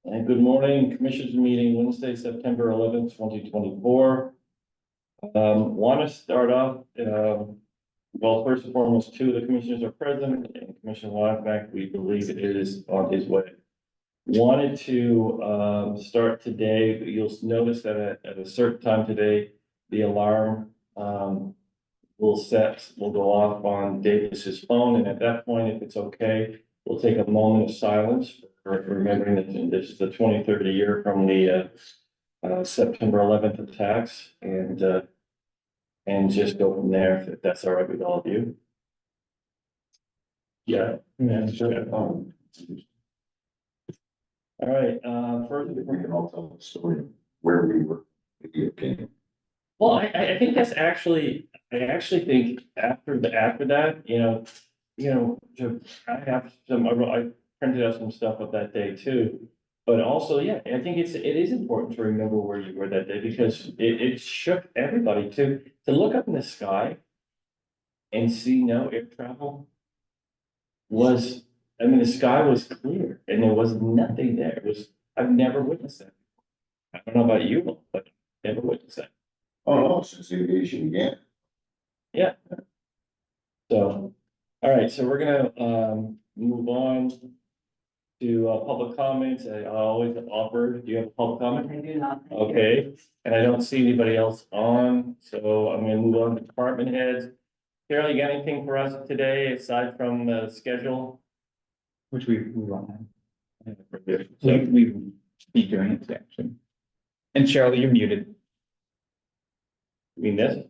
And good morning, Commissioners meeting Wednesday, September 11th, 2024. Want to start off, well, first and foremost, two of the commissioners are present, and Commissioner Wildback, we believe it is on his way. Wanted to start today, but you'll notice that at a certain time today, the alarm will go off on Davis's phone, and at that point, if it's okay, we'll take a moment of silence for remembering that this is the 23rd year from the September 11th attacks, and just go from there, if that's all right with all of you. Yeah. Sure. All right, first, We can all tell the story of where we were. well, I think that's actually, I actually think after that, I have some, I printed out some stuff of that day too. But also, yeah, I think it is important to remember where you were that day, because it shook everybody to look up in the sky and see no air travel was, I mean, the sky was clear and there was nothing there. I've never witnessed that. I don't know about you, but I've never witnessed that. Oh, no, since the aviation began. Yeah. So, all right, so we're gonna move on to public comments. I always offer, do you have a public comment? I do not. Okay, and I don't see anybody else on, so I'm gonna move on to department heads. Carol, you got anything for us today aside from the schedule? Which we won't have. So, We be doing it today, actually. And Cheryl, you're muted. you mean this?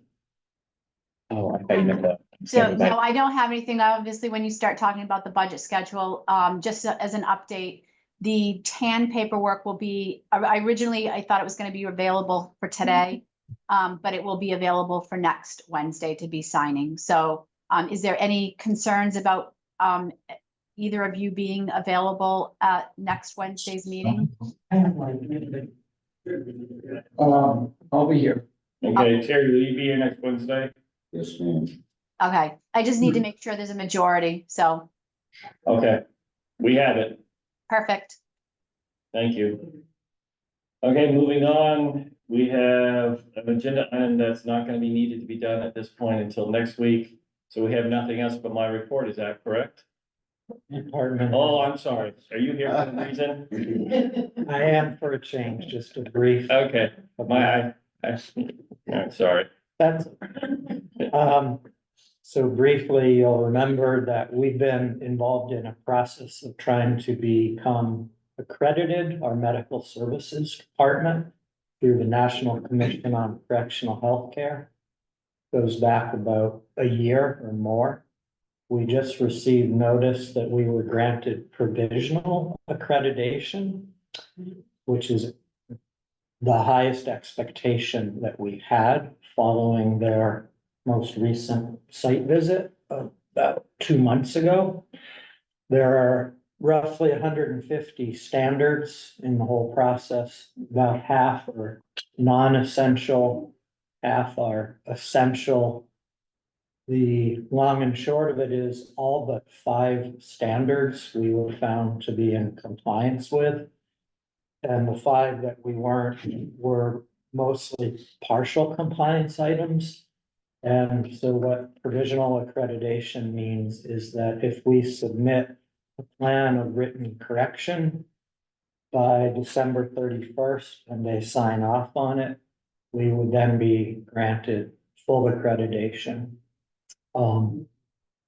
Oh, I thought you meant that. So, no, I don't have anything. Obviously, when you start talking about the budget schedule, just as an update, the TAN paperwork will be, originally, I thought it was gonna be available for today. But it will be available for next Wednesday to be signing. So, is there any concerns about, either of you being available at next Wednesday's meeting? I'll be here. Okay, Terry, will you be here next Wednesday? Yes, ma'am. Okay, I just need to make sure there's a majority, so, Okay, we have it. perfect. Thank you. Okay, moving on, we have an agenda item that's not gonna be needed to be done at this point until next week. So we have nothing else but my report, is that correct? Department. Oh, I'm sorry. Are you here for a reason? I am for a change, just a brief. Okay, I'm sorry. That's, so briefly, you'll remember that we've been involved in a process of trying to become accredited, our medical services department, through the National Commission on Correctional Healthcare. Goes back about a year or more. We just received notice that we were granted provisional accreditation, which is the highest expectation that we had following their most recent site visit about 2 months ago. There are roughly 150 standards in the whole process. About half are non-essential, half are essential. The long and short of it is all but 5 standards we were found to be in compliance with. And the 5 that we weren't were mostly partial compliance items. And so what provisional accreditation means is that if we submit a plan of written correction by December 31st and they sign off on it, we would then be granted full accreditation.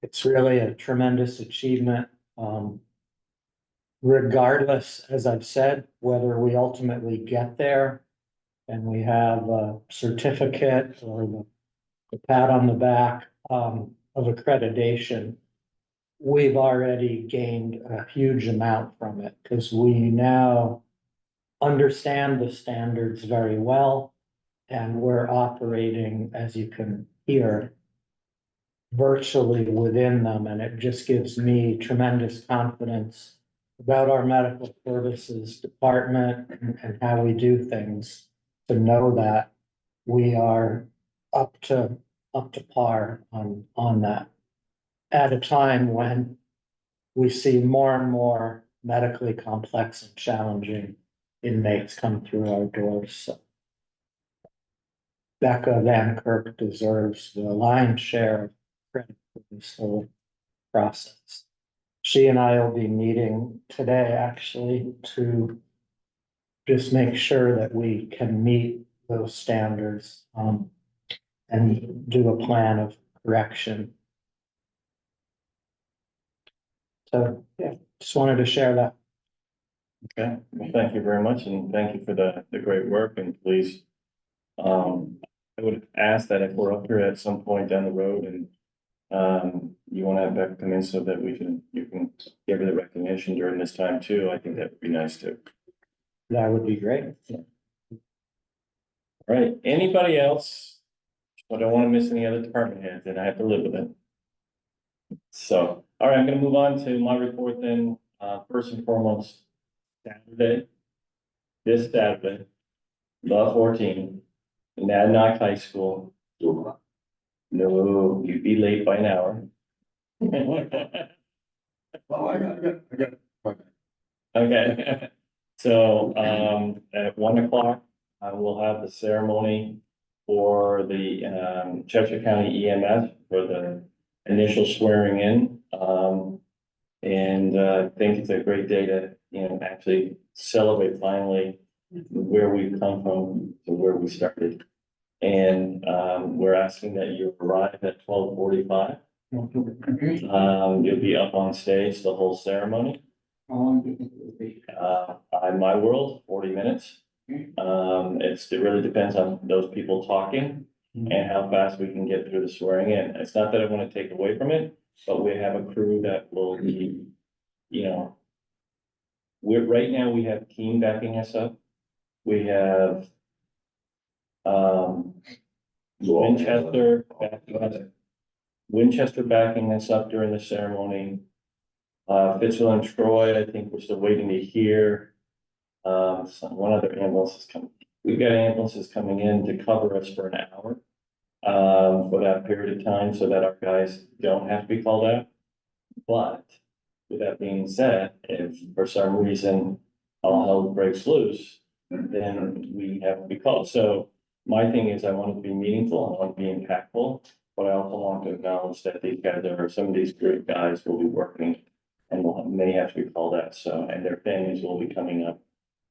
It's really a tremendous achievement. Regardless, as I've said, whether we ultimately get there and we have a certificate or the pat on the back of accreditation, we've already gained a huge amount from it because we now understand the standards very well, and we're operating, as you can hear, virtually within them, and it just gives me tremendous confidence about our medical services department and how we do things, to know that we are up to par on that. At a time when we see more and more medically complex and challenging inmates come through our doors, so. Becca Van Kirk deserves the lion's share of credit for this whole process. She and I will be meeting today, actually, to just make sure that we can meet those standards, and do a plan of correction. So, yeah, just wanted to share that. Okay, well, thank you very much, and thank you for the great work, and please, I would ask that if we're up here at some point down the road and, you want to have Becca come in so that you can give her the recognition during this time too, I think that would be nice too. That would be great. All right, anybody else? I don't want to miss any other department heads, and I have to live with it. So, all right, I'm gonna move on to my report then, first and foremost, Saturday. This Saturday, the 14th, in Adnock High School. No, you'd be late by an hour. Oh, I got. Okay, so, at 1 o'clock, we'll have the ceremony for the, Cheshire County EMS for the initial swearing in. And I think it's a great day to, actually celebrate finally where we've come from to where we started. And, we're asking that you arrive at 12:45. You'll be up on stage the whole ceremony. On my world, 40 minutes. It really depends on those people talking and how fast we can get through the swearing in. It's not that I want to take away from it, but we have a crew that will be, right now we have Keen backing us up. We have, Winchester backing us up during the ceremony. Fitzwell and Troy, I think we're still waiting to hear. One other ambulance is coming. We've got ambulances coming in to cover us for an hour. For that period of time, so that our guys don't have to be called out. But with that being said, if for some reason all hell breaks loose, then we have to be called. So my thing is I want it to be meaningful, I want to be impactful, but I also want to acknowledge that these guys some of these great guys will be working and may have to be called out, so, and their families will be coming up.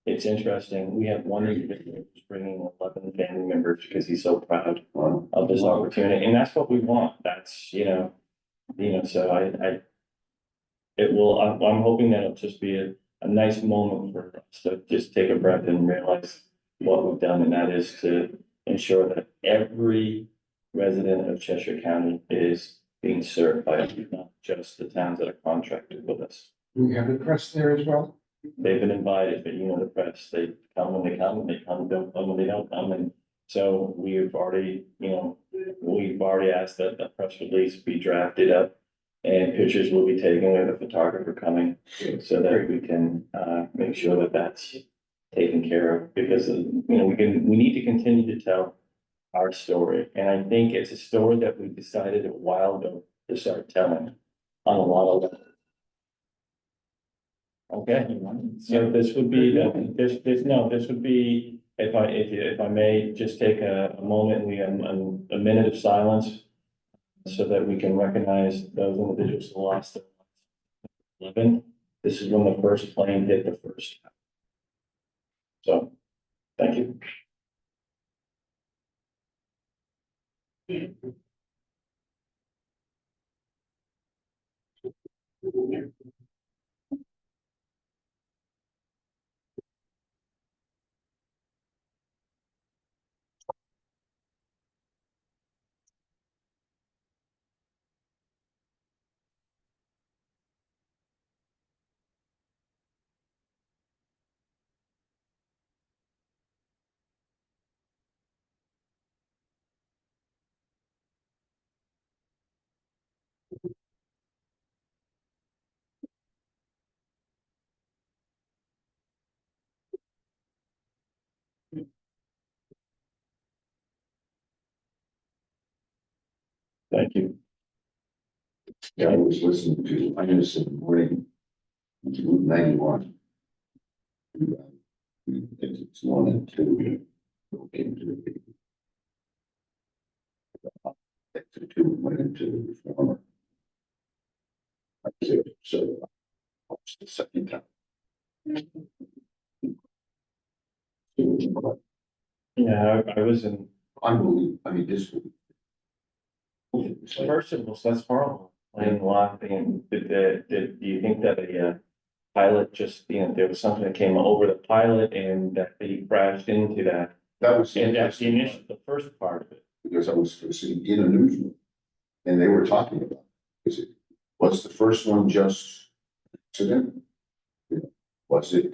It's interesting, we have one individual who's bringing 11 family members because he's so proud of this opportunity, and that's what we want, that's, so I'm hoping that it'll just be a nice moment for us to just take a breath and realize what we've done, and that is to ensure that every resident of Cheshire County is being served by us, not just the towns that are contracted with us. We have the press there as well. They've been invited, but the press, they come when they come, don't come when they don't come, and so we've already asked that the press release be drafted up. And pictures will be taken with a photographer coming, so that we can, make sure that that's taken care of, because, we need to continue to tell our story, and I think it's a story that we decided a while ago to start telling on a lot of levels. Okay, so this would be, this would be, if I may, just take a moment, we have a minute of silence so that we can recognize those individuals who lost their lives. 11. This is when the first plane hit the first. So, thank you. Thank you. Yeah, I was listening to Linus in the morning. 91. It's 1 and 2. Into the 2 went into the former. So, it's the second time. Yeah, I was in, Unbelievable, I mean, this. first of all, that's horrible. Playing laughing, and do you think that a pilot just, there was something that came over the pilot and that they crashed into that? That was. And that's the initial, the first part of it. Because I was sitting in a newsroom. And they were talking about, is it, was the first one just accident? Was it,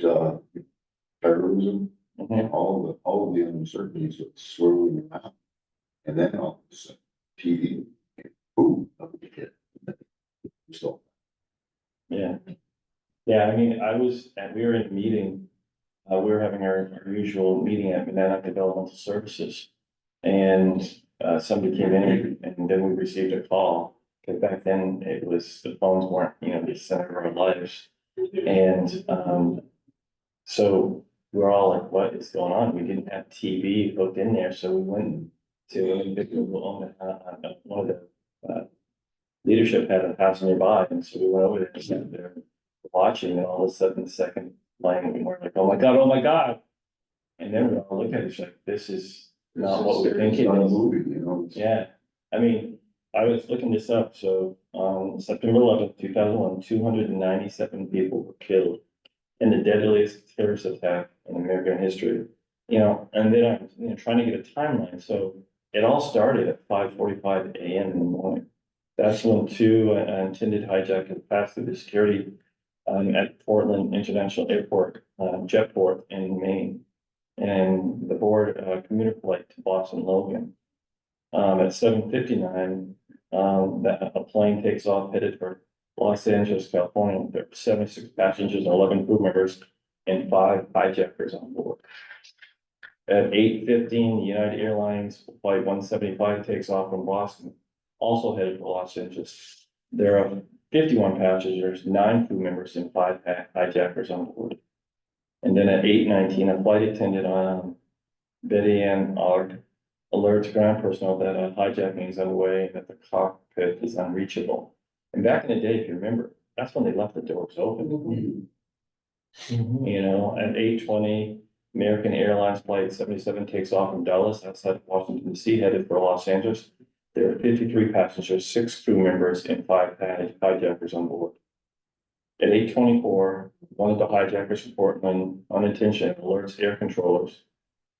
terrorism? And all of the uncertainties of swirling around. And then all of a sudden, TV, boom, up the hit. So, Yeah. Yeah, I mean, we were in a meeting, we were having our usual meeting at Banana Developmental Services. And, somebody came in and then we received a call, because back then it was, the phones weren't, the center of our lives. And, so we're all like, what is going on? We didn't have TV hooked in there, so we went to an individual who owned, one of the, leadership had a house nearby, and so we went over there and sat there watching, and all of a sudden, the second line, we were like, oh my God, oh my God. And then we all looked at each other, this is not what we're thinking. It's not a movie, you know. Yeah, I mean, I was looking this up, so on September 11th, 2001, 297 people were killed in the deadliest terrorist attack in American history. And then I'm, trying to get a timeline, so it all started at 5:45 a.m. in the morning. That's when two intended hijackers passed through the security at Portland International Airport, Jetport in Maine. And the board commuter flight to Boston Logan. At 7:59, that a plane takes off headed for Los Angeles, California. There are 76 passengers, 11 crew members, and 5 hijackers on board. At 8:15, United Airlines flight 175 takes off from Boston, also headed for Los Angeles. There are 51 passengers, 9 crew members, and 5 hijackers on board. And then at 8:19, a flight attendant on Betty Ann Ogg alerts ground personnel that a hijacking is underway and that the cockpit is unreachable. And back in the day, if you remember, that's when they left the doors open. At 8:20, American Airlines Flight 77 takes off from Dallas outside of Washington DC, headed for Los Angeles. There are 53 passengers, 6 crew members, and 5 hijackers on board. At 8:24, one of the hijackers from Portland unintentionally alerts air controllers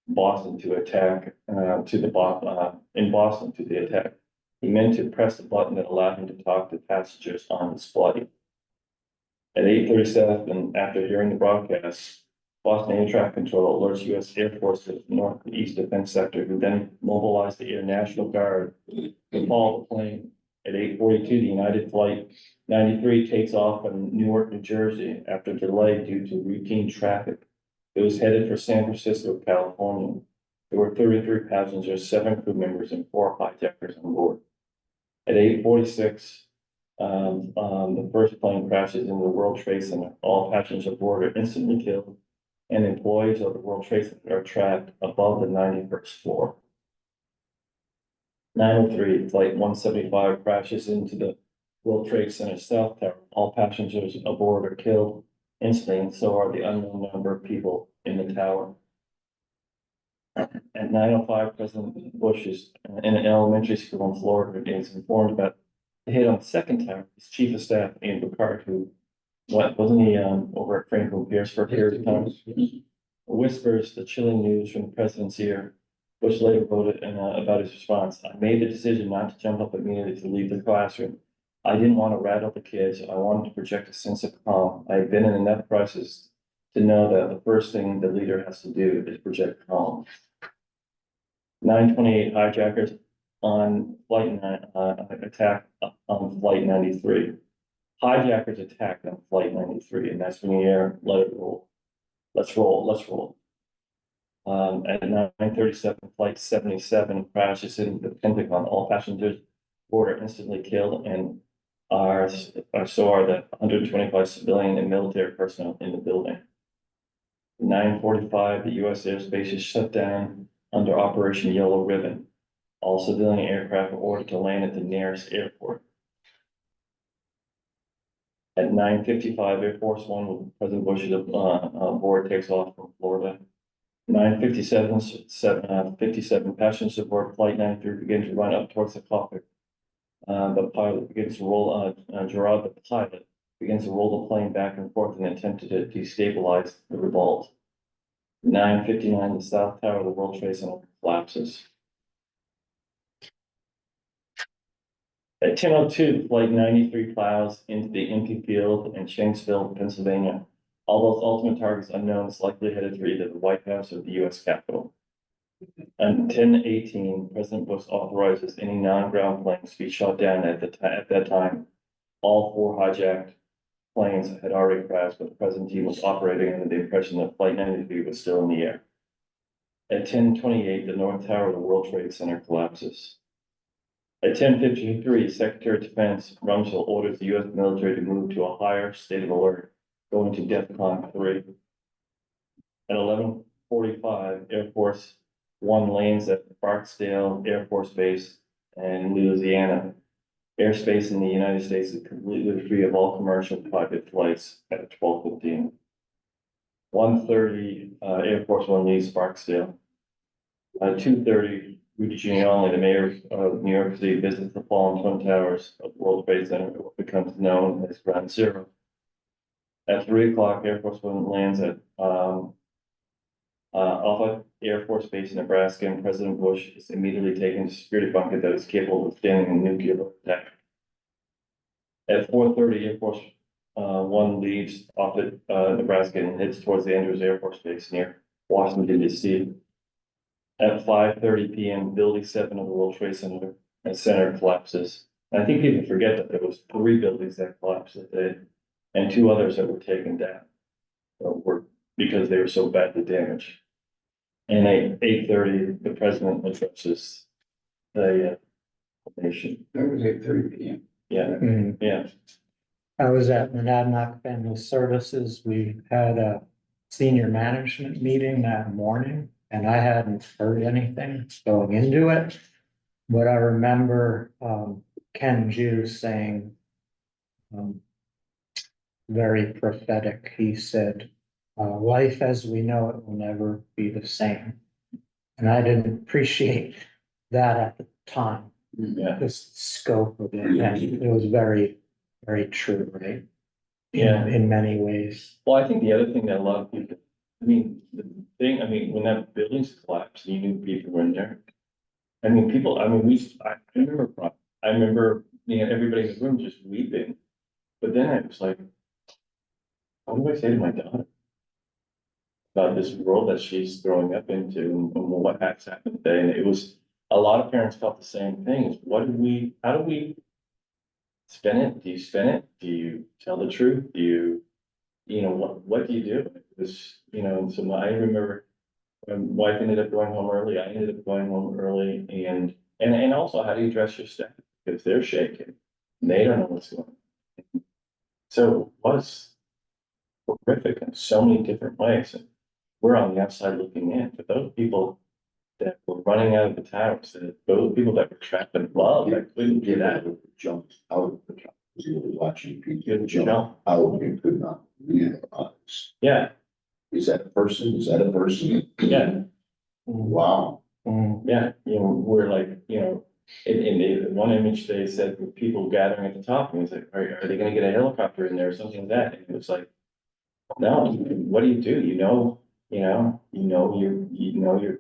Boston to attack, in Boston to the attack. He meant to press the button that allowed him to talk to passengers on his flight. At 8:37, after hearing the broadcast, Boston Air Traffic Control alerts U.S. Air Force's Northeast Defense Sector, who then mobilized the Air National Guard to follow the plane. At 8:42, the United Flight 93 takes off from Newark, New Jersey, after delay due to routine traffic. It was headed for San Francisco, California. There were 33 passengers, 7 crew members, and 4 hijackers on board. At 8:46, the first plane crashes into the World Trade Center. All passengers aboard are instantly killed, and employees of the World Trade Center are trapped above the 91st floor. 9:03, flight 175 crashes into the World Trade Center South Tower. All passengers aboard are killed instantly, and so are the unknown number of people in the tower. At 9:05, President Bush is in an elementary school in Florida and is informed about the hit on the second tower. His chief of staff, Ian Bacard, who, wasn't he over at Franklin Pierce for a period of time? Whispers the chilling news from the president's ear. Bush later wrote about his response. I made the decision not to jump up immediately to leave the classroom. I didn't want to rattle the kids. I wanted to project a sense of calm. I had been in enough crisis to know that the first thing the leader has to do is project calm. 9:28 hijackers on flight 9 attack on flight 93. Hijackers attacked on flight 93, and that's when the air let it roll. Let's roll. At 9:37, flight 77 crashes into the Pentagon. All passengers board are instantly killed, and so are the 125 civilian and military personnel in the building. 9:45, the US airspace is shut down under Operation Yellow Ribbon. All civilian aircraft are ordered to land at the nearest airport. At 9:55, Air Force One with President Bush's board takes off from Florida. 9:57, 57 passenger support flight 93 begins to run up towards the cockpit. The pilot begins to roll, Gerard, the pilot, begins to roll the plane back and forth in an attempt to destabilize the revolt. 9:59, the South Tower of the World Trade Center collapses. At 10:02, Flight 93 plows into the empty field in Shanksville, Pennsylvania. All those ultimate targets unknown is likely headed for either the White House or the US Capitol. And 10:18, President Bush authorizes any non-ground planes to be shot down at that time. All 4 hijacked planes had already crashed, but the present team was operating under the impression that Flight 93 was still in the air. At 10:28, the North Tower of the World Trade Center collapses. At 10:53, Secretary of Defense Rumsfeld orders the US military to move to a higher state of alert, going to DEFCON 3. At 11:45, Air Force One lands at Barksdale Air Force Base in Louisiana. Airspace in the United States is completely free of all commercial private flights at 12:15. 1:30, Air Force One leaves Barksdale. 2:30, Rudy Giuliani, the mayor of New York City, visits the fallen Twin Towers of World Trade Center, what becomes known as Ground Zero. At 3 o'clock, Air Force One lands at Offutt Air Force Base in Nebraska, and President Bush is immediately taken to a security bunker that is capable of withstanding a nuclear attack. At 4:30, Air Force One leaves Offutt, Nebraska, and heads towards the Andrews Air Force Base near Washington, D.C. At 5:30 p.m., Building 7 of the World Trade Center collapses. And I think people forget that there was 3 buildings that collapsed that day, and 2 others that were taken down, because they were so badly damaged. And at 8:30, the president addresses the nation. That was 8:30 p.m. Yeah, yeah. I was at Monadnock Family Services. We had a senior management meeting that morning, and I hadn't heard anything going into it. But I remember Ken Jew saying, very prophetic, he said, life as we know it will never be the same. And I didn't appreciate that at the time, Yeah. the scope of it, and it was very, very true, right? Yeah. In many ways. Well, I think the other thing that a lot of people, when that building's collapsed, you knew people were in there. I remember, everybody in the room just weeping. But then I was like, what do I say to my daughter about this world that she's growing up into and what has happened today? And it was, a lot of parents felt the same thing, is how do we spin it? Do you spin it? Do you tell the truth? Do you, what do you do? It was, so I remember when wife ended up going home early, I ended up going home early, and also how do you address your staff? Because they're shaking, and they don't know what's going on. So it was horrific in so many different ways. And we're on the outside looking in, but those people that were running out of the towers, those people that were trapped in love, that couldn't get out. Jumped out of the towers. He was watching people Couldn't jump jump. out and could not realize. Yeah, Is that a person? Is that a person? yeah, Wow. yeah, we're like, in one image, they said with people gathering at the top, and it's like, are they gonna get a helicopter in there or something like that? And it was like, no, what do? Your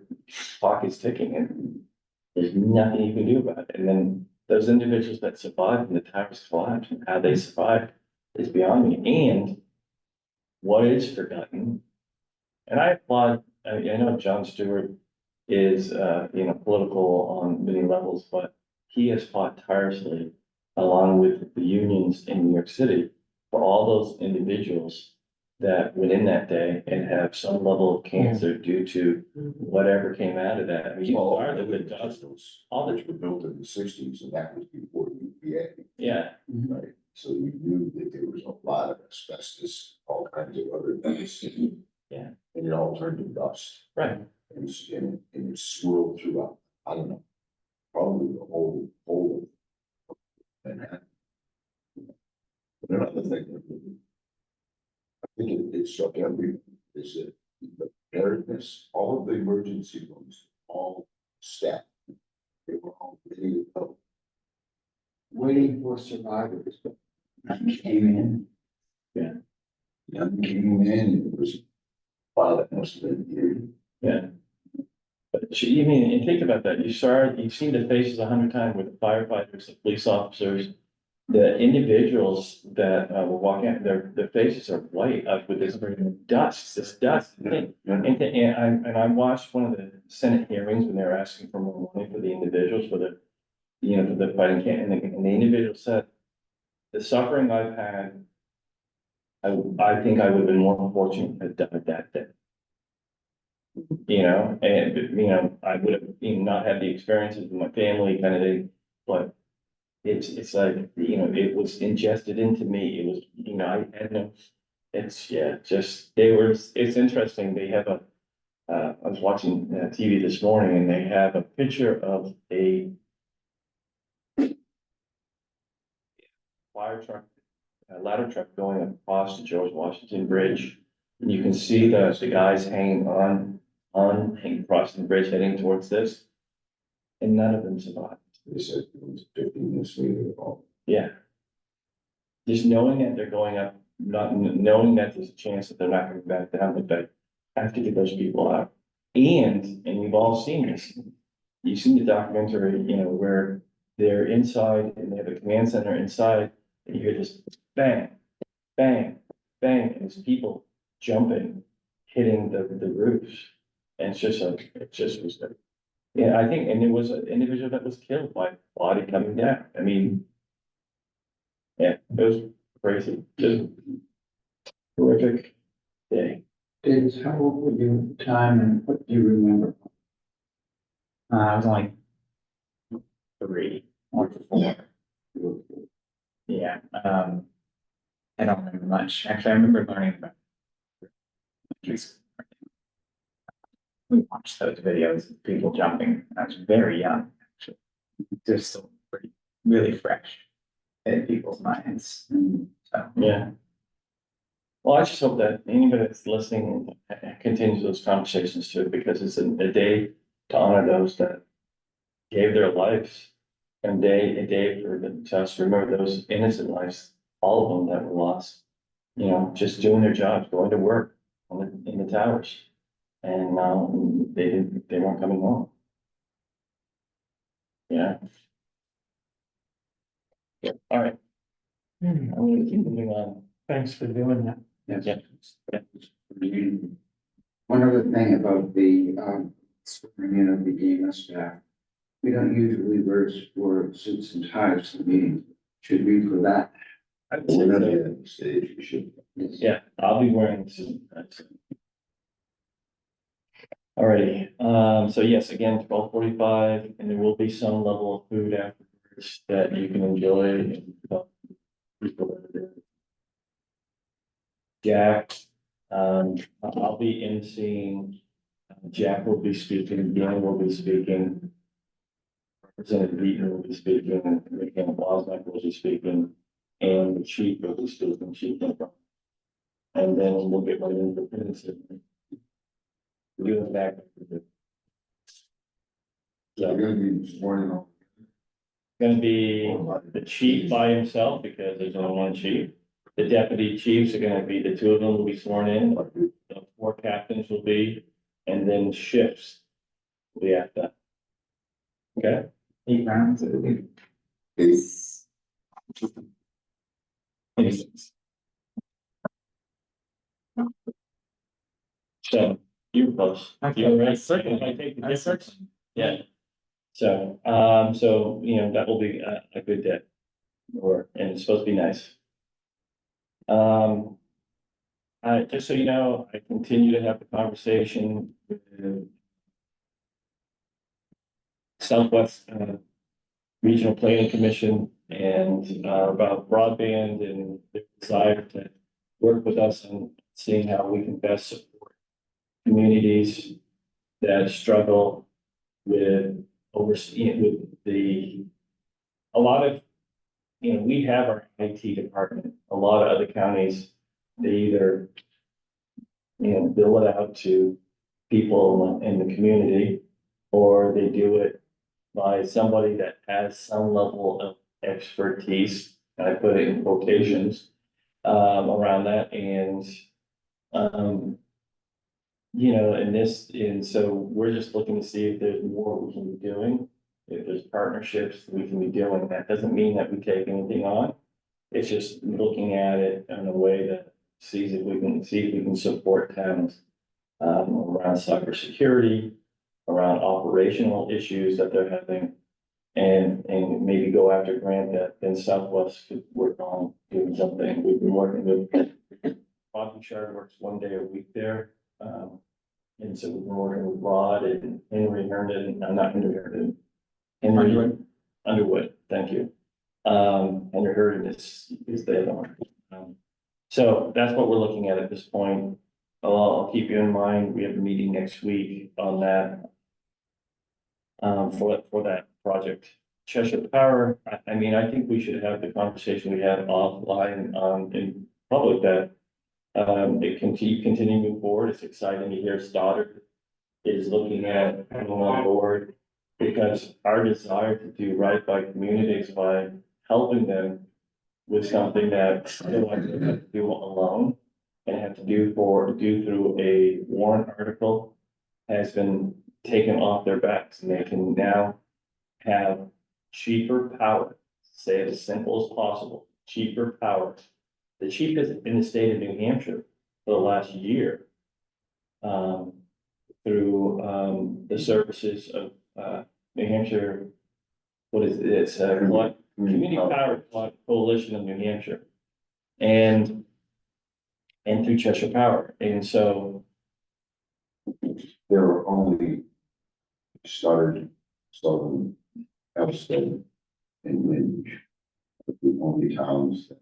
clock is ticking and there's nothing you can do about it. And then those individuals that survived and the towers collapsed and how they survived is beyond me. And what is forgotten, and I applaud, I know John Stewart is, political on many levels, but he has fought tirelessly along with the unions in New York City for all those individuals that went in that day and have some level of cancer due to whatever came out of that. I mean, you are the good doctors. All that were built in the 60s, and that was before UPA. Yeah, Right. so you knew that there was a lot of asbestos, all kinds of other things. Yeah. And it all turned to dust, Right. and it swirled throughout, I don't know, probably the whole of Manhattan. But another thing, I think it struck everyone, is that the preparedness, all of the emergency rooms, all staffed. They were all ready to go. Waiting for survivors. None came in. Yeah. None came in, it was, wow, that must have been eerie. Yeah. But you mean, and think about that, you've seen the faces 100 times with the firefighters, the police officers. The individuals that were walking out, their faces are white, with this dust. And, I watched one of the Senate hearings when they were asking for more money for the individuals, for the, for the fighting can, and the individual said, the suffering I've had, I think I would have been more fortunate to die that day. And, I would have, not had the experiences with my family kind of thing, but it's like, it was ingested into me. It was, I had no, it's interesting. They have I was watching TV this morning and they have a picture of a fire truck, a ladder truck going across the George Washington Bridge. And you can see the guys hanging crossing the bridge heading towards this. And none of them survived. They said it was 15 minutes later, all. Yeah. Just knowing that they're going up, not knowing that there's a chance that they're not coming back down, but they have to get those people out. And you've all seen this. You've seen the documentary, where they're inside and they have a command center inside, and you hear this bang, bang, bang, and it's people jumping, hitting the roofs. And it's just like, it just was like, yeah, I think, and there was an individual that was killed by body coming down. I mean, yeah, it was crazy, just horrific day. David, how old were you at the time and what do you remember? I was only 3 or 4. Yeah, I don't remember much. Actually, I remember learning about. We watched those videos of people jumping. I was very young, actually. They're still really fresh in people's minds. So, Yeah. Well, I just hope that anybody that's listening continues those conversations too, because it's a day to honor those that gave their lives. And a day for them to us remember those innocent lives, all of them that were lost. Just doing their jobs, going to work in the towers. And they weren't coming home. Yeah. All right. I'm gonna keep moving on. Thanks for doing that. Yes. Yeah. One other thing about the, swearing in of the EMS staff. We don't usually wear suits and ties to the meeting. Should we for that? I would say We're not so. at the stage, we should. Yeah, I'll be wearing this. Alrighty, so yes, again, 12:45, and there will be some level of food afterwards that you can enjoy. Jack, I'll be emceeing. Jack will be speaking, Dan will be speaking. Representative Beaton will be speaking, Rick Bosnick will be speaking, and the chief will be speaking, Chief Nimmer. And then we'll get right into the minutes. We're doing back. They're gonna be sworn in. Gonna be the chief by himself, because there's only one chief. The deputy chiefs are gonna be, the 2 of them will be sworn in, the 4 captains will be, and then shifts. will be after that. Okay, 8 rounds, it would be It's 26. so you're close. Okay, You're right. I circled. If I take the I difference, circled. yeah. So, that will be a good day. And it's supposed to be nice. Just so you know, I continue to have the conversation with Southwest, Regional Planning Commission and, about broadband and their desire to work with us and seeing how we can best support communities that struggle with overseeing, with a lot of, we have our IT department, a lot of other counties, they either, bill it out to people in the community, or they do it by somebody that has some level of expertise, and I put it in quotations, around that, and, and so we're just looking to see if there's more we can be doing. If there's partnerships we can be doing, that doesn't mean that we take anything on. It's just looking at it in a way that sees if we can support towns, around cybersecurity, around operational issues that they're having. And maybe go after a grant that then Southwest could work on doing something. We've been working with Bob Cheshire works 1 day a week there. And so we've been working with Rod and Henry Herndon, not Henry Herndon. Underwood, thank you. Henry Herndon is the other one. So that's what we're looking at this point. I'll keep you in mind. We have a meeting next week on that. For that project. Cheshire Power, I mean, I think we should have the conversation we had offline, in public that, it can continue moving forward. It's exciting to hear Stoddard is looking at coming on board, because our desire to do right by communities by helping them with something that they want to do alone and have to do through a warrant article has been taken off their backs, and they can now have cheaper power. Say it as simple as possible, cheaper power. The cheapest in the state of New Hampshire for the last year. Through the services of New Hampshire, what is it? It's Community Power Coalition of New Hampshire. And through Cheshire Power, and so There were only started, Elston and Lynch, the only towns that.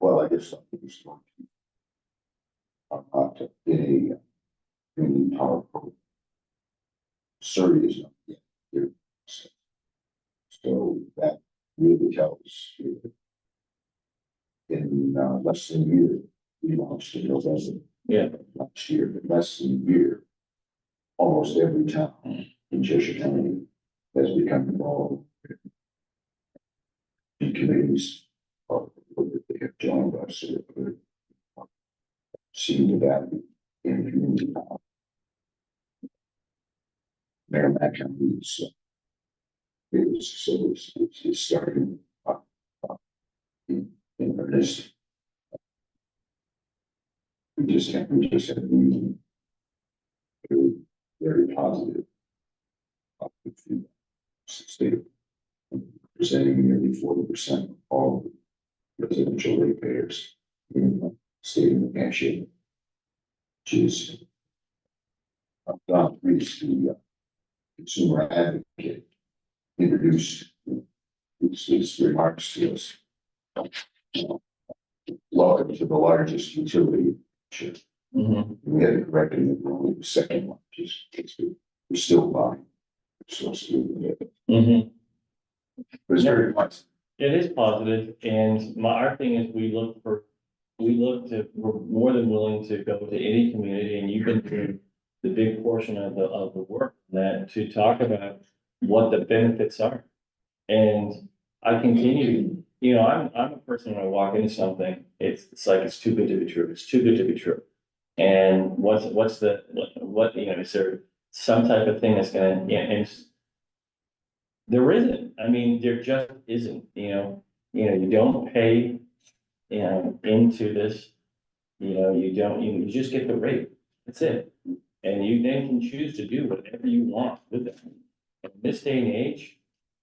Well, I guess some people still are not in a community power program. Surrey is not yet here. So that really tells you that in less than a year, we launched in November. Yeah. Last year, but less than a year, almost every town in Cheshire County has become involved in committees, they have joined us, seen the value in community power. Merrimack County is starting in earnest. We just had a meeting. Very positive. State presenting nearly 40% of all residential ratepayers in the state of New Hampshire, which is Don Reese, the consumer advocate, introduced his remarks to us. Welcome to the largest utility. We had to correct it, we're only the second one, we're still buying. So Mhm. it was very much. It is positive, and our thing is we're more than willing to go to any community, and you've been through the big portion of the work, that to talk about what the benefits are. And I continue, I'm a person, when I walk into something, it's like, it's too good to be true, it's too good to be true. And what, is there some type of thing that's gonna, and there isn't, I mean, there just isn't, you don't pay, into this. You just get the rate, that's it. And you then can choose to do whatever you want with it. In this day and age,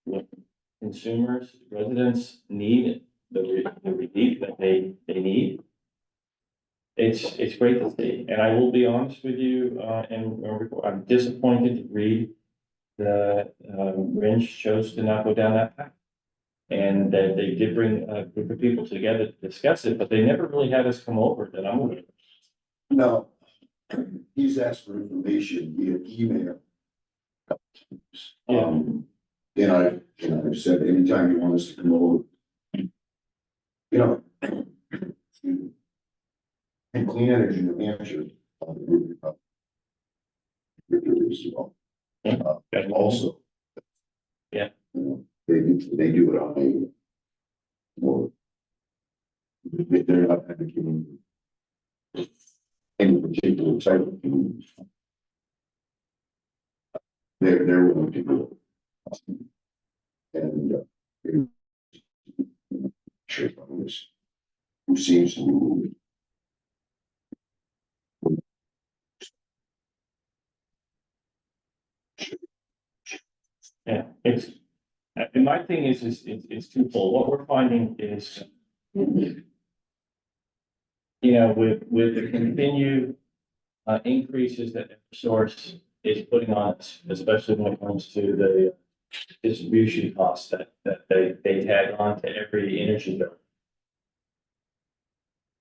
when consumers, residents need the relief that they need. It's great to see, and I will be honest with you, and I'm disappointed to read the, Ringe chose to not go down that path. And that they did bring a group of people together to discuss it, but they never really had us come over that I'm aware of. No, he's asked for information via email. Yeah. And I've said, anytime you want us to come over. You know. And Clean Energy New Hampshire. As well. And also. Yeah. They do it on a. More. They're not advocating. Any particular type of community. They're willing to do it. And. Sure, who seems to. Yeah, and my thing is it's twofold. What we're finding is. You know, with the continued increases that Source is putting on us, especially when it comes to the distribution costs that they tag on to every energy bill.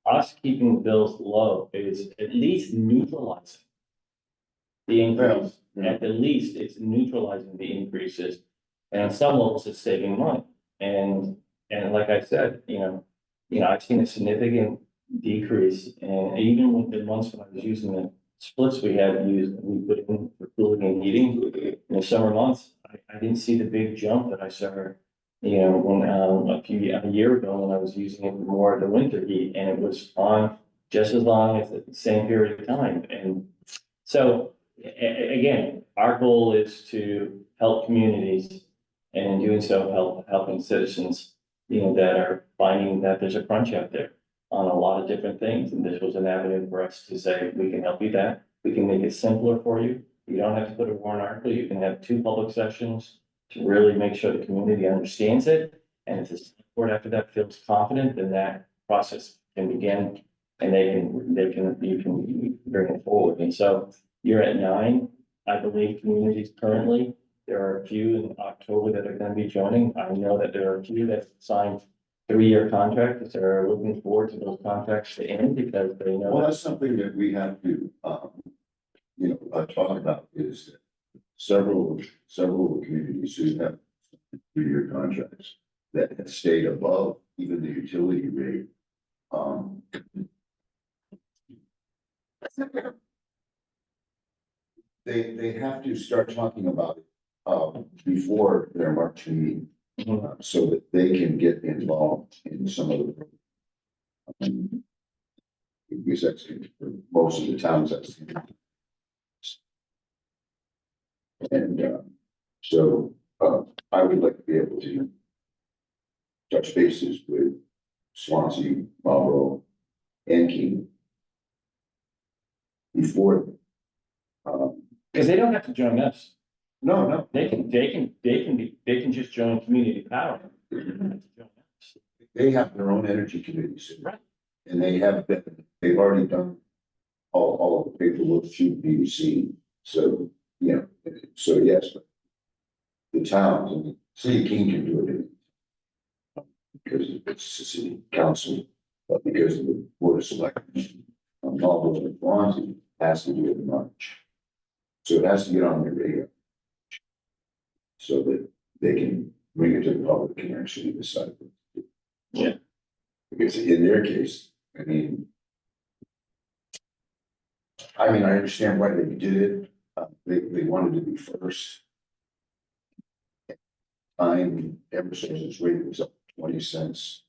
Us keeping the bills low is at least neutralizing the increase. Yeah. At the least, it's neutralizing the increases. And on some levels, it's saving money. And like I said, I've seen a significant decrease. And even with the months when I was using the splits we put in for cooling and heating in the summer months, I didn't see the big jump that I saw, when, a year ago when I was using it more of the winter heat, and it was on just as long as the same period of time. And so, again, our goal is to help communities, and in doing so, helping citizens, that are finding that there's a crunch out there on a lot of different things. And this was an avenue for us to say, we can help you that. We can make it simpler for you. You don't have to put a warrant article. You can have 2 public sessions to really make sure the community understands it. And if the board after that feels confident, then that process can begin, and you can bring it forward. And so you're at 9, I believe, communities currently. There are a few in October that are going to be joining. I know that there are a few that signed 3-year contracts that are looking forward to those contracts to end because they know. Well, that's something that we have to, talk about is that several communities who have 3-year contracts that have stayed above even the utility rate. They have to start talking about it, before their March meeting. So that they can get involved in some of the. Because that's for most of the towns, that's. And, so, I would like to be able to. Touch bases with Swansea, Marlboro, and Keene. Before. Because they don't have to join us. No, They can just join community power. They don't have to join us. they have their own energy committees. Right. And they've already done all of the paperwork through BBC. So, so yes, but the towns and the city of Keene can do it. Because it's the city council, but because of the board of selectmen, Marlboro and Swansea has to do it in March. So it has to get on their radar. So that they can bring it to the public and actually decide. Yeah. Because in their case, I understand why they did it. They wanted to be first. Eversource's rate was up 20 cents.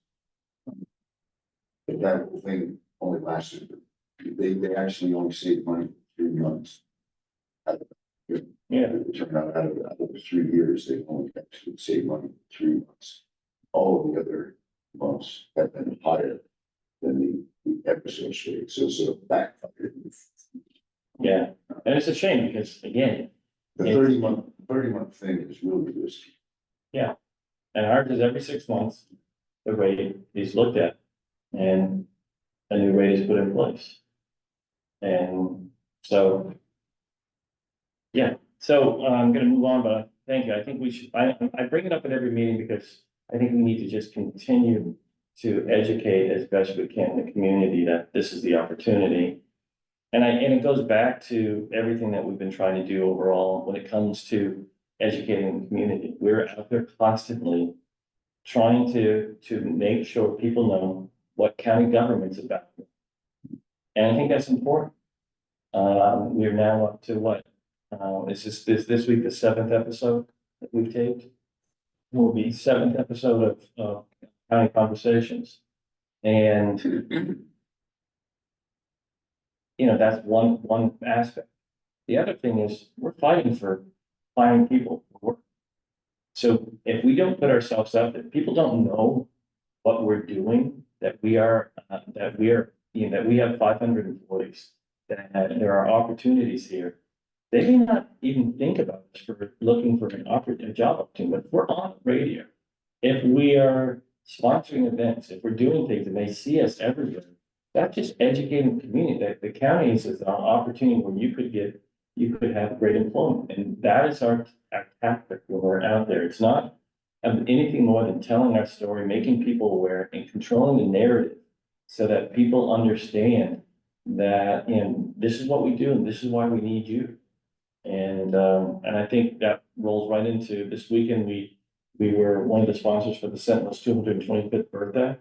But that whole thing only lasted, they actually only saved money for 3 months. Yeah. It turned out out of the 3 years, they only actually saved money for 3 months. All of the other months have been higher than the Eversource rate, so sort of backfired. Yeah, and it's a shame because again, The 30-month thing is really risky. and ours is every 6 months, the rate is looked at and a new rate is put in place. And so, yeah, So I'm gonna move on, but thank you. I think we should, I bring it up at every meeting because I think we need to just continue to educate as best we can the community that this is the opportunity. And it goes back to everything that we've been trying to do overall when it comes to educating the community. We're out there constantly trying to make sure people know what county government's about. And I think that's important. We're now up to what? Is this week the 7th episode that we've taped? Will be 7th episode of County Conversations. And that's one aspect. The other thing is we're fighting for finding people for work. So if we don't put ourselves out there, people don't know what we're doing, that we have 500 employees, that there are opportunities here. They may not even think about us for looking for a job opportunity, but if we're on the radio, if we are sponsoring events, if we're doing things and they see us everywhere, that's just educating the community, that the county is an opportunity where you could have great employment. And that is our tactic when we're out there. It's not anything more than telling our story, making people aware and controlling the narrative so that people understand that, this is what we do and this is why we need you. And I think that rolls right into this weekend. We were one of the sponsors for the Sentinel's 225th birthday.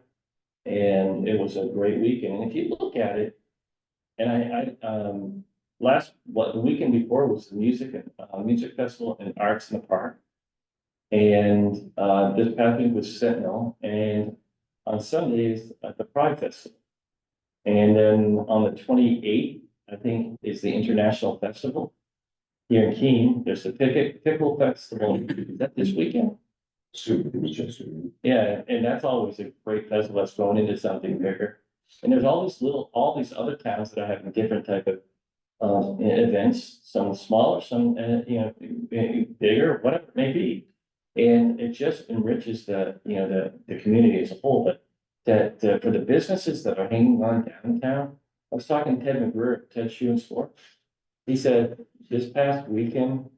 And it was a great weekend. And if you look at it, and the weekend before was the music festival and arts in the park. And this past week was Sentinel, and on Sundays at the Pride Festival. And then on the 28th, I think, is the International Festival. Here in Keene, there's the Pickle Festival. Is that this weekend? Soon, it was just. Yeah, and that's always a great festival that's going into something bigger. And there's all these other towns that are having different type of events, some smaller, some bigger, whatever it may be. And it just enriches the community as a whole. But that for the businesses that are hanging on downtown, I was talking to Ted McGrew, Ted Shoe and Sport. He said this past weekend,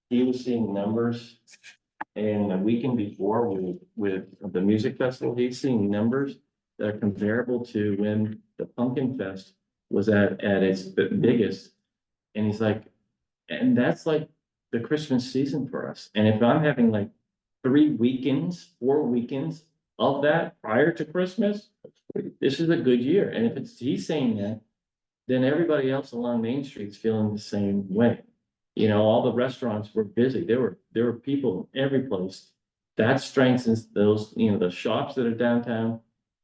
he was seeing numbers. And the weekend before with the music festival, he's seeing numbers that are comparable to when the Pumpkin Fest was at its biggest. And he's like, and that's like the Christmas season for us. And if I'm having like 4 weekends of that prior to Christmas, this is a good year. And if he's saying that, then everybody else along Main Street's feeling the same way. All the restaurants were busy. There were people every place. That strengthens those, the shops that are downtown.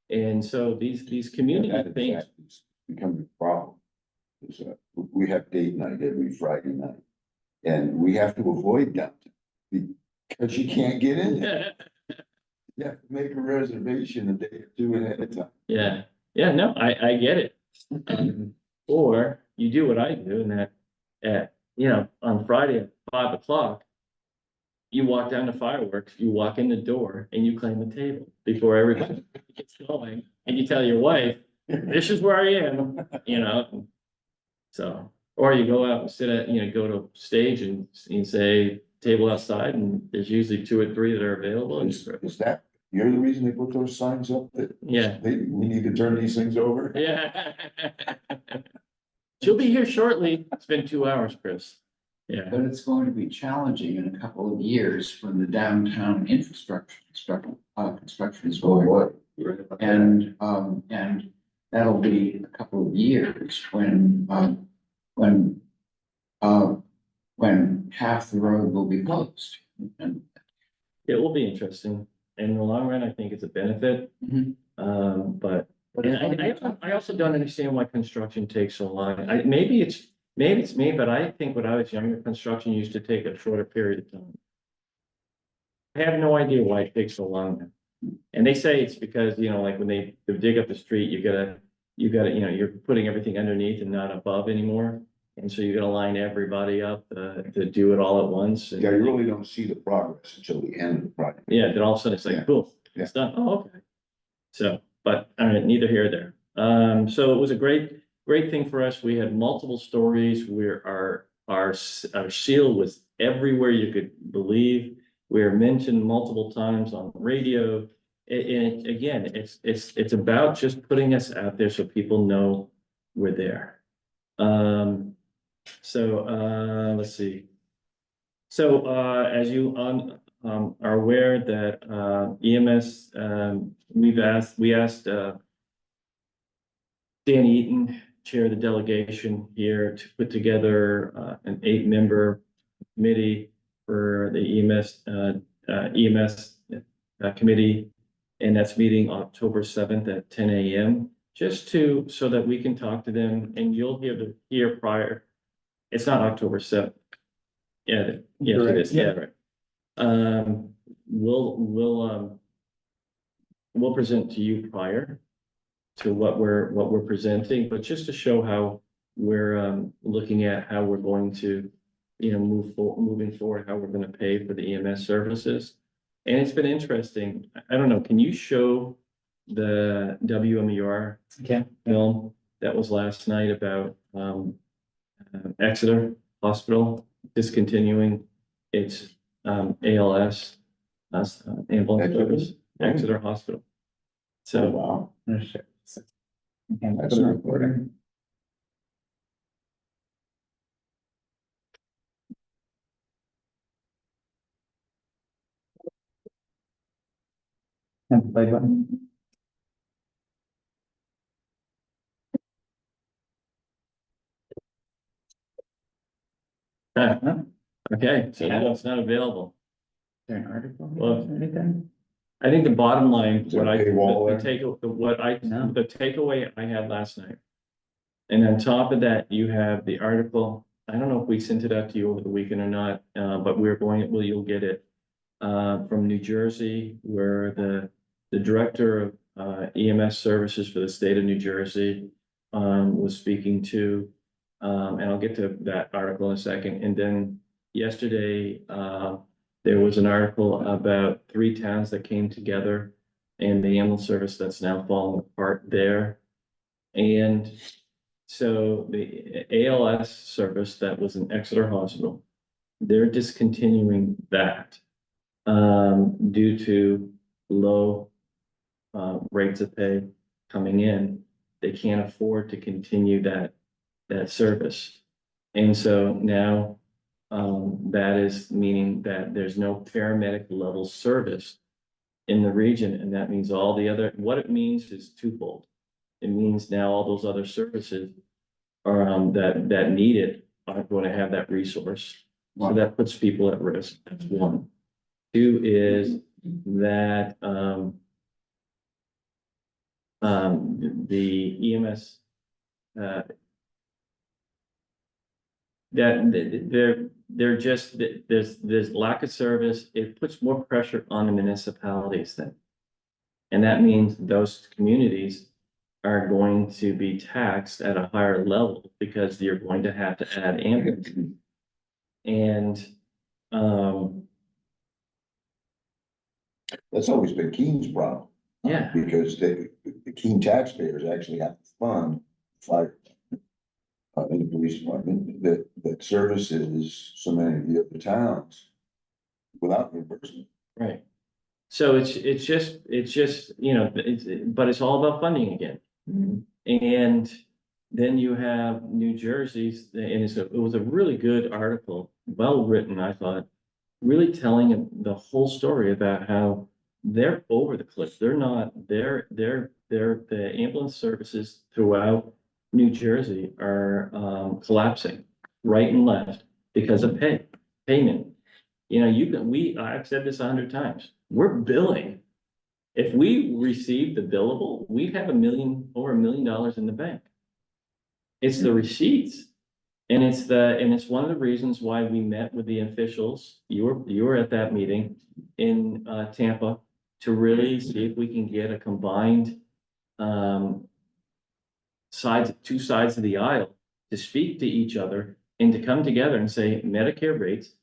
And so these community things. Becoming a problem. We have date night every Friday night. And we have to avoid downtown because you can't get in there. You have to make a reservation a day or two ahead of time. Yeah, no, I get it. Or you do what I do, and that on Friday at 5 o'clock, you walk down to fireworks, you walk in the door and you claim the table before everybody gets going. And you tell your wife, this is where I am, So, or you go out and sit go to stage and say table outside, and there's usually 2 or 3 that are available. Is that, you're the reason they put those signs up that? Yeah. We need to turn these things over? Yeah. She'll be here shortly. It's been 2 hours, Chris. Yeah. But it's going to be challenging in a couple of years when the downtown infrastructure construction is going on. And that'll be a couple of years when half the road will be closed. And It will be interesting. In the long run, I think it's a benefit. But I also don't understand why construction takes so long. Maybe it's me, but I think when I was younger, construction used to take a shorter period of time. I have no idea why it takes so long. And they say it's because, like when they dig up the street, you gotta, you're putting everything underneath and not above anymore. And so you gotta line everybody up to do it all at once. Yeah, you really don't see the progress until the end of the project. Yeah, then all of a sudden it's like, Yeah. cool, it's done. Oh, okay. So, but neither here nor there. So it was a great thing for us. We had multiple stories. our seal was everywhere you could believe. We were mentioned multiple times on the radio. And again, it's about just putting us out there so people know we're there. Let's see. So, as you are aware that, EMS, we asked, Dan Eaton, chair of the delegation here, to put together, an 8-member committee for the EMS committee. And that's meeting October 7th at 10 a.m. just so that we can talk to them, and you'll hear prior. It's not October 7th. Yeah, yes, it is. Yeah, right. We'll present to you prior to what we're presenting, but just to show how we're looking at how we're going to, moving forward, how we're going to pay for the EMS services. And it's been interesting. I don't know, can you show the WMER film that was last night about Exeter Hospital discontinuing its ALS ambulance service, Exeter Hospital. So, Wow. That's a recording. And the play button. okay, so now it's not available. Is there an article Well, or anything? I think the bottom line, Is there a paywall there? the takeaway I had last night. And on top of that, you have the article. I don't know if we sent it out to you over the weekend or not, but you'll get it. From New Jersey, where the director of EMS services for the state of New Jersey was speaking to. And I'll get to that article in a second. And then yesterday, there was an article about 3 towns that came together and the ambulance service that's now falling apart there. And so the ALS service that was in Exeter Hospital, they're discontinuing that due to low rates of pay coming in. They can't afford to continue that service. And so now that is meaning that there's no paramedic level service in the region. And that means what it means is twofold. It means now all those other services are that need it aren't going to have that resource. So that puts people at risk. That's one. 2 is that the EMS that they're just there's lack of service. It puts more pressure on the municipalities then. And that means those communities are going to be taxed at a higher level because you're going to have to add ambulances. And That's always been Keene's problem. Yeah. Because the Keene taxpayers actually have to fund fire. In the police department that services so many of the other towns without reimbursement. right. So it's just, but it's all about funding again. And then you have New Jersey's, and it was a really good article, well written, I thought, really telling the whole story about how they're over the cliff. They're not, the ambulance services throughout New Jersey are collapsing right and left because of payment. I've said this 100 times, we're billing. If we receive the billable, we'd have over $1 million in the bank. It's the receipts. And it's one of the reasons why we met with the officials. You were at that meeting in Tampa to really see if we can get a combined two sides of the aisle to speak to each other and to come together and say Medicare rates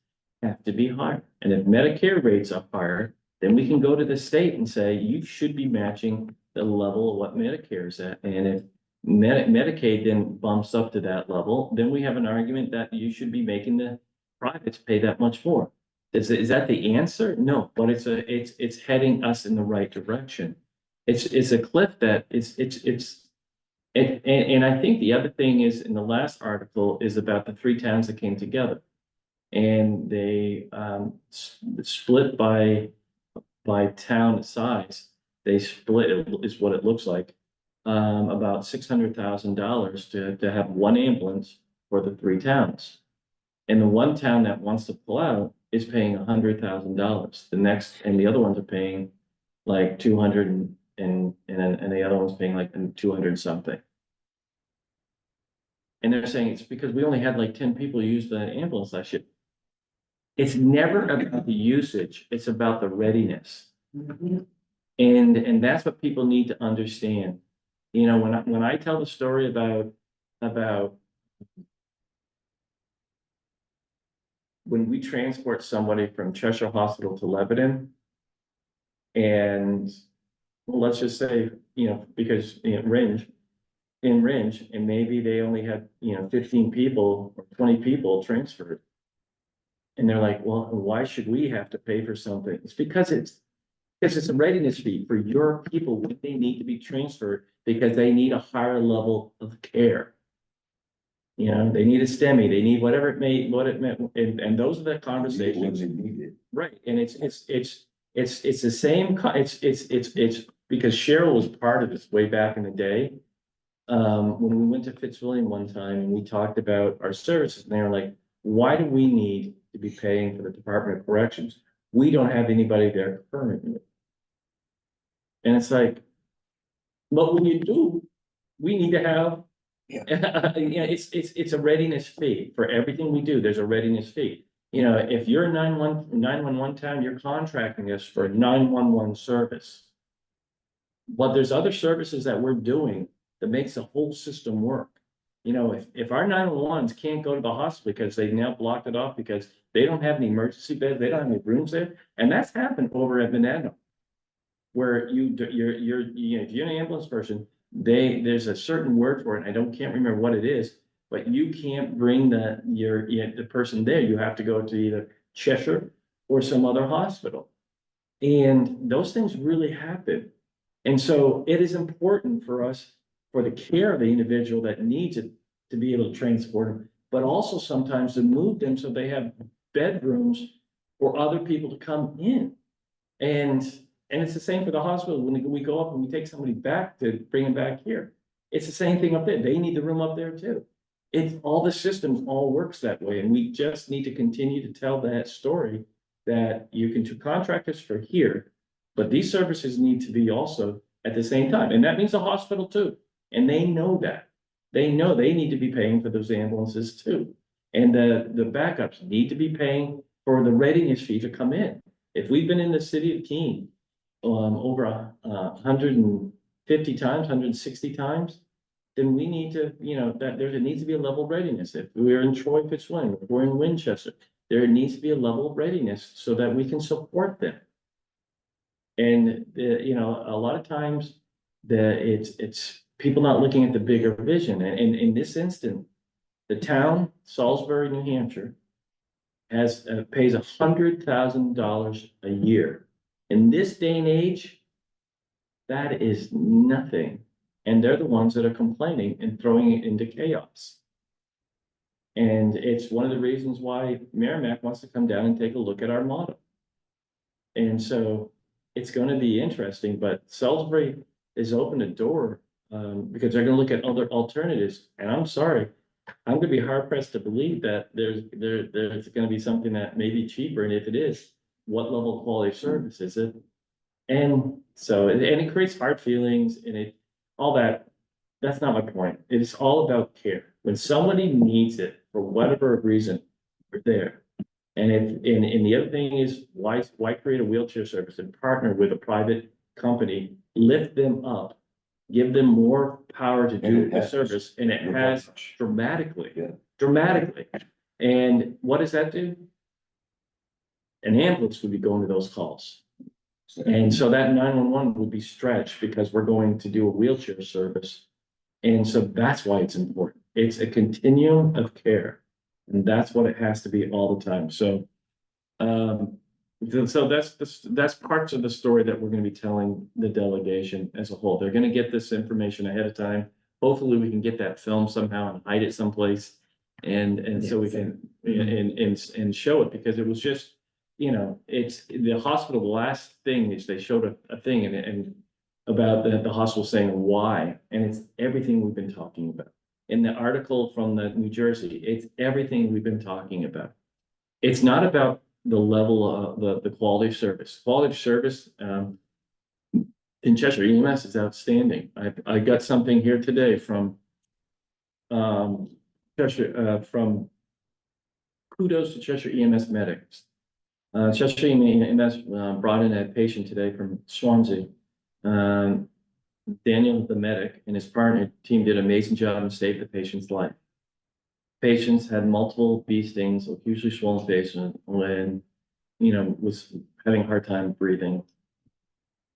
have to be higher. And if Medicare rates are higher, then we can go to the state and say, you should be matching the level of what Medicare is at. And Medicaid then bumps up to that level, then we have an argument that you should be making the privates pay that much more. Is that the answer? No, but it's heading us in the right direction. It's a cliff that and I think the other thing is in the last article is about the three towns that came together. And they split by town size. They split is what it looks like. About $600,000 to have one ambulance for the three towns. And the one town that wants to pull out is paying $100,000. The next, and the other ones are paying like 200 and the other one's paying like 200 something. And they're saying it's because we only had like 10 people use the ambulance last year. It's never about the usage, it's about the readiness. And that's what people need to understand. You know, when I tell the story about when we transport somebody from Cheshire Hospital to Lebanon, and well, let's just say, you know, because in Ringe, and maybe they only had, 15 people or 20 people transferred. And they're like, well, why should we have to pay for something? It's because it's a readiness fee for your people when they need to be transferred because they need a higher level of care. You know, they need a STEMI, they need whatever it meant, and those are the conversations. Right, and it's the same, it's because Cheryl was part of this way back in the day. When we went to Fitzwilliam one time and we talked about our services, and they were like, why do we need to be paying for the Department of Corrections? We don't have anybody there currently. And it's like, but when you do, we need to have. Yeah, it's a readiness fee for everything we do. There's a readiness fee. You know, if you're a 911 town, you're contracting us for a 911 service. But there's other services that we're doing that makes the whole system work. You know, if our 911s can't go to the hospital because they now blocked it off because they don't have any emergency beds, they don't have any rooms there, and that's happened over at Monadnock. Where if you're an ambulance person, there's a certain word for it, and can't remember what it is, but you can't bring the person there. You have to go to either Cheshire or some other hospital. And those things really happen. And so it is important for us, for the care of the individual that needs it, to be able to transport them, but also sometimes to move them so they have bedrooms for other people to come in. And it's the same for the hospital. When we go up and we take somebody back to bring them back here, it's the same thing up there. They need the room up there too. It's all the systems all works that way. And we just need to continue to tell that story that you can contract us for here, but these services need to be also at the same time. And that means the hospital too. And they know that. They know they need to be paying for those ambulances too. And the backups need to be paying for the readiness fee to come in. If we've been in the city of Keene over 150 times, 160 times, then we need to, that there needs to be a level of readiness. If we're in Troy, Fitzwilliam, if we're in Winchester, there needs to be a level of readiness so that we can support them. And a lot of times it's people not looking at the bigger vision. And in this instant, the town, Salisbury, New Hampshire, pays $100,000 a year. In this day and age, that is nothing. And they're the ones that are complaining and throwing it into chaos. And it's one of the reasons why Merrimack wants to come down and take a look at our model. And so it's going to be interesting, but Salisbury has opened a door because they're going to look at other alternatives. And I'm sorry, I'm going to be hard pressed to believe that there's going to be something that may be cheaper. And if it is, what level of quality service is it? And so, and it creates hard feelings and all that. That's not my point. It's all about care. When somebody needs it for whatever reason, we're there. And the other thing is why create a wheelchair service and partner with a private company, lift them up, give them more power to do the service, and it has dramatically. And what does that do? An ambulance would be going to those calls. And so that 911 would be stretched because we're going to do a wheelchair service And so that's why it's important. It's a continuum of care. And that's what it has to be all the time. So, so that's parts of the story that we're gonna be telling the delegation as a whole. They're gonna get this information ahead of time. Hopefully, we can get that film somehow and hide it someplace. And so we can, and show it, because it was just, you know, it's the hospital, the last thing is they showed a thing and about the hospital saying why, and it's everything we've been talking about. In the article from the New Jersey, it's everything we've been talking about. It's not about the level of the quality of service. Quality of service, in Cheshire EMS is outstanding. I got something here today from, Cheshire, from kudos to Cheshire EMS medics. Cheshire EMS, brought in a patient today from Swansea. Daniel, the medic, and his partner team did an amazing job and saved the patient's life. Patients had multiple bee stings, a hugely swollen face, when, you know, was having a hard time breathing.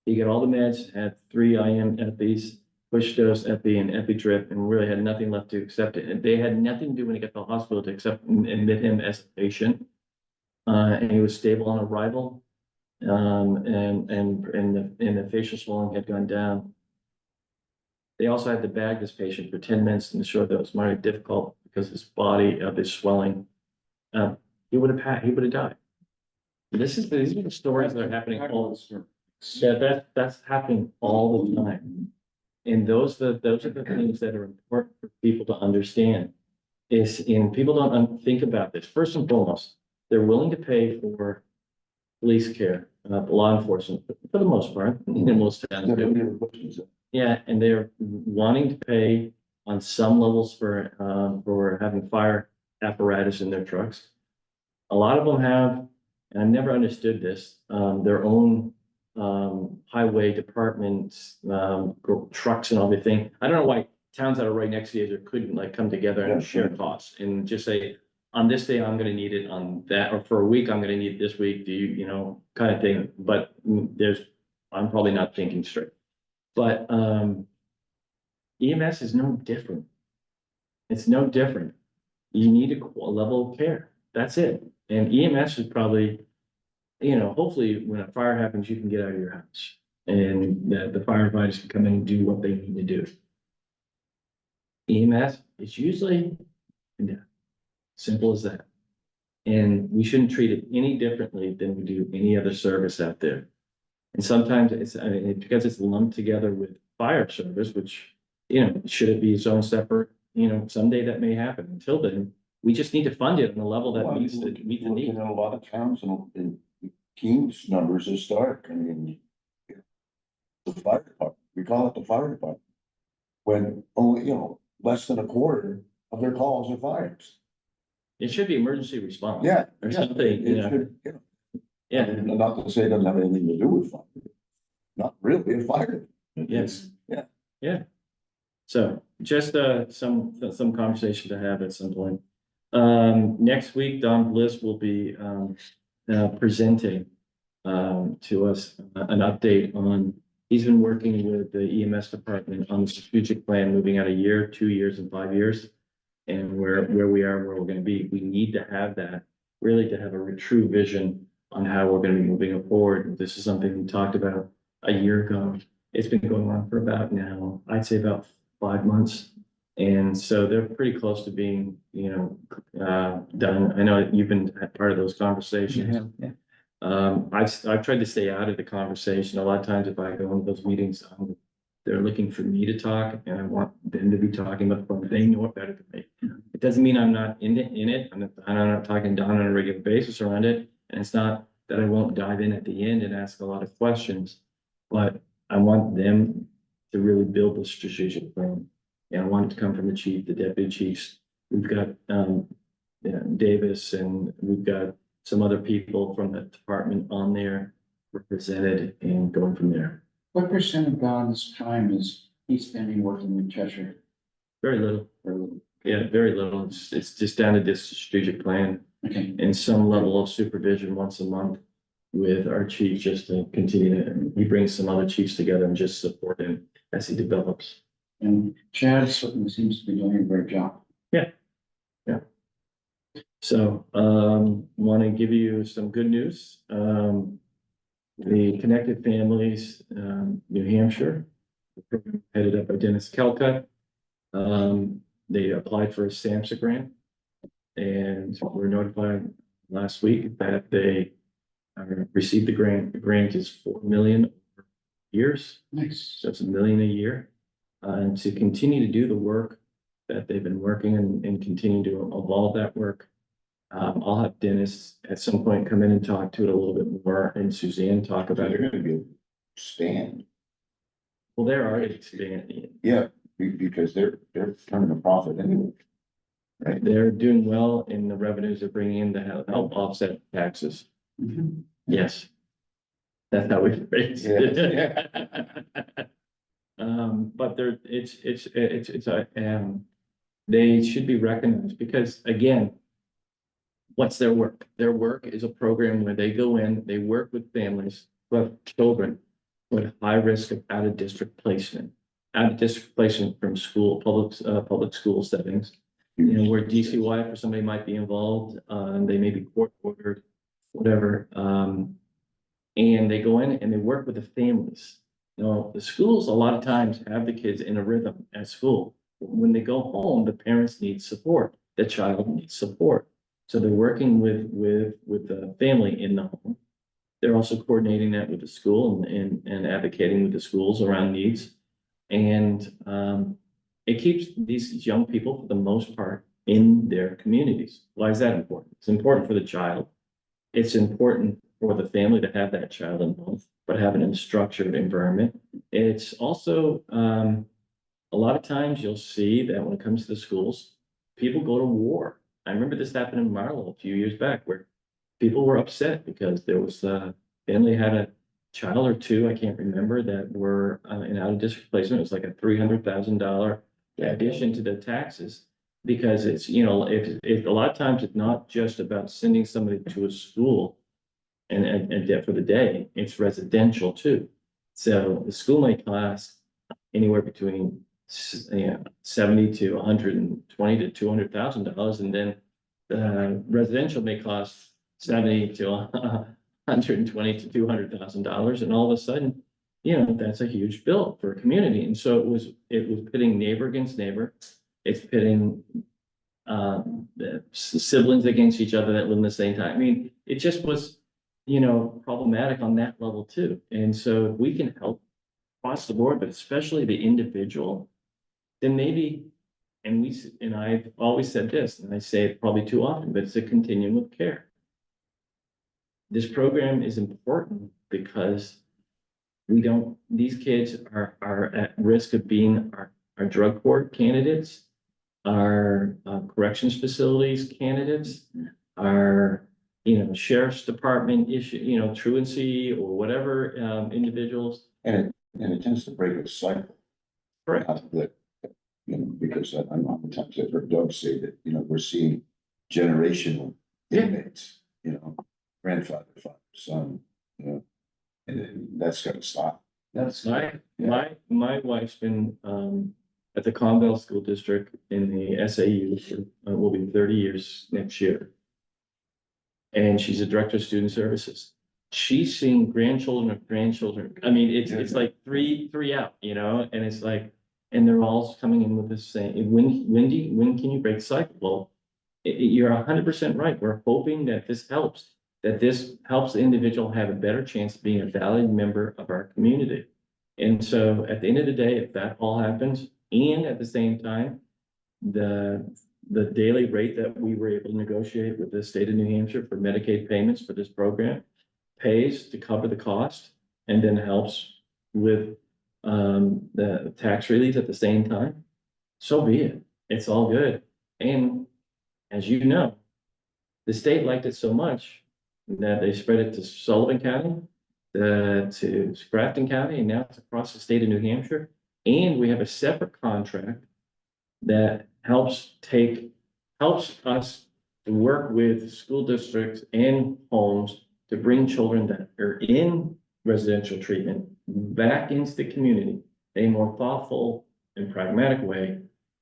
He got all the meds, had 3 IM epis, push dose epi and epi drip, and really had nothing left to accept it. And they had nothing to do when he got to the hospital to accept and admit him as a patient. And he was stable on arrival. And the facial swelling had gone down. They also had to bag this patient for 10 minutes and show that it was mighty difficult because his body of his swelling. He would have died. These are the stories that are happening all. Yeah, that's happening all the time. And those are the things that are important for people to understand. People don't think about this. First and foremost, they're willing to pay for police care, law enforcement, for the most part, in most towns do. Yeah, and they're wanting to pay on some levels for having fire apparatus in their trucks. A lot of them have, and I've never understood this, their own highway departments, trucks and everything. I don't know why towns that are right next to each other couldn't like come together and share costs and just say, on this day, I'm gonna need it, on that, or for a week, I'm gonna need it this week, do you know, kind of thing. But I'm probably not thinking straight. But EMS is no different. It's no different. You need a level of care. That's it. And EMS is probably, you know, hopefully when a fire happens, you can get out of your house and the firefighters can come in and do what they need to do. EMS is usually, yeah, simple as that. And we shouldn't treat it any differently than we do any other service out there. And sometimes because it's lumped together with fire service, which, you know, should it be its own separate, you know, someday that may happen. Until then, we just need to fund it on a level that meets the need. In a lot of towns and Keene's numbers is stark. I mean, the fire department, we call it the fire department. When only, you know, less than a quarter of their calls are fires. It should be emergency response. Yeah. Or yeah, something, it you know. should, you know, Yeah, and not to say it doesn't have anything to do with fire. Not really a fire. yes. Yeah. Yeah. So just some conversation to have at some point. Next week, Don Bliss will be presenting to us an update on, he's been working with the EMS department on the strategic plan, moving out a year, 2 years and 5 years. And where we are, where we're gonna be. We need to have that, really to have a true vision on how we're gonna be moving forward. This is something we talked about a year ago. It's been going on for about now, I'd say about 5 months. And so they're pretty close to being, you know, done. I know you've been part of those conversations. Yeah. I've tried to stay out of the conversation. A lot of times if I go into those meetings, they're looking for me to talk and I want them to be talking about what they know it better than me. It doesn't mean I'm not in it. I'm not talking down on a regular basis around it. And it's not that I won't dive in at the end and ask a lot of questions, but I want them to really build the strategic plan. And I want it to come from the chief, the deputy chiefs. We've got Davis, and we've got some other people from the department on there represented, and going from there. What percent of Don's time is he spending working in Cheshire? Very little. Yeah, very little. It's just down to this strategic plan Okay, and some level of supervision once a month with our chief, just to continue to, he brings some other chiefs together and just support him as he develops. And Chad certainly seems to be doing a great job. So, want to give you some good news. The Connected Families, New Hampshire, the program headed up by Dennis Kelka. They applied for a SAMHSA grant. And were notified last week that they received the grant. The grant is 4 million years, Nice. so it's $1 million a year. And to continue to do the work that they've been working and continue to evolve that work. I'll have Dennis at some point come in and talk to it a little bit more, and Suzanne talk But about they're it. gonna be stand. Well, they're already expanding. Yeah, because they're turning a profit anyway. Right? They're doing well in the revenues they're bringing in to help offset taxes. Mhm. Yes. That's how we phrase it. But they should be recognized because again, what's their work? Their work is a program where they go in, they work with families who have children with high risk of out of district placement. Out of district placement from school, public school settings. You know, where DCY for somebody might be involved, they may be court ordered, whatever. And they go in and they work with the families. You know, the schools a lot of times have the kids in a rhythm at school. When they go home, the parents need support, the child needs support. So they're working with the family in the home. They're also coordinating that with the school and advocating with the schools around needs. And it keeps these young people, for the most part, in their communities. Why is that important? It's important for the child. It's important for the family to have that child involved, but have it in a structured environment. It's also, a lot of times you'll see that when it comes to the schools, people go to war. I remember this happened in Marlow a few years back where people were upset because there was family had a child or two, I can't remember, that were in out of district placement. It was like a $300,000 addition to the taxes. Because it's, you know, if a lot of times it's not just about sending somebody to a school and for the day, it's residential too. So the school may cost anywhere between 70 to 120 to $200,000, and then residential may cost 70 to 120 to $200,000, and all of a sudden, you know, that's a huge bill for a community. And so it was pitting neighbor against neighbor. It's pitting the siblings against each other that live in the same time. I mean, it just was, you know, problematic on that level too. And so if we can help across the board, but especially the individual, then maybe, and I've always said this, and I say it probably too often, but it's a continuum of care. This program is important because these kids are at risk of being our drug court candidates, our corrections facilities candidates, our, you know, sheriff's department issue, you know, truancy or whatever, individuals. And it tends to break a cycle. Correct. That, you know, because I'm on the times I've heard Doug say that, you know, we're seeing generational Yeah. inmates, you know, grandfather, father, son, you know, and that's gotta stop. That's My wife's been, at the Conval School District in the SAU for, will be 30 years next year. And she's a director of student services. She's seeing grandchildren of grandchildren. I mean, it's like three out, you know, and it's like, and they're all coming in with the same, when can you break the cycle? Well, you're 100% right. We're hoping that this helps the individual have a better chance of being a valued member of our community. And so at the end of the day, if that all happens, and at the same time, the daily rate that we were able to negotiate with the state of New Hampshire for Medicaid payments for this program pays to cover the cost and then helps with the tax relief at the same time, so be it. It's all good. And as you know, the state liked it so much that they spread it to Sullivan County, to Grafton County, and now it's across the state of New Hampshire. And we have a separate contract that helps us to work with school districts and homes to bring children that are in residential treatment back into the community, a more thoughtful and pragmatic way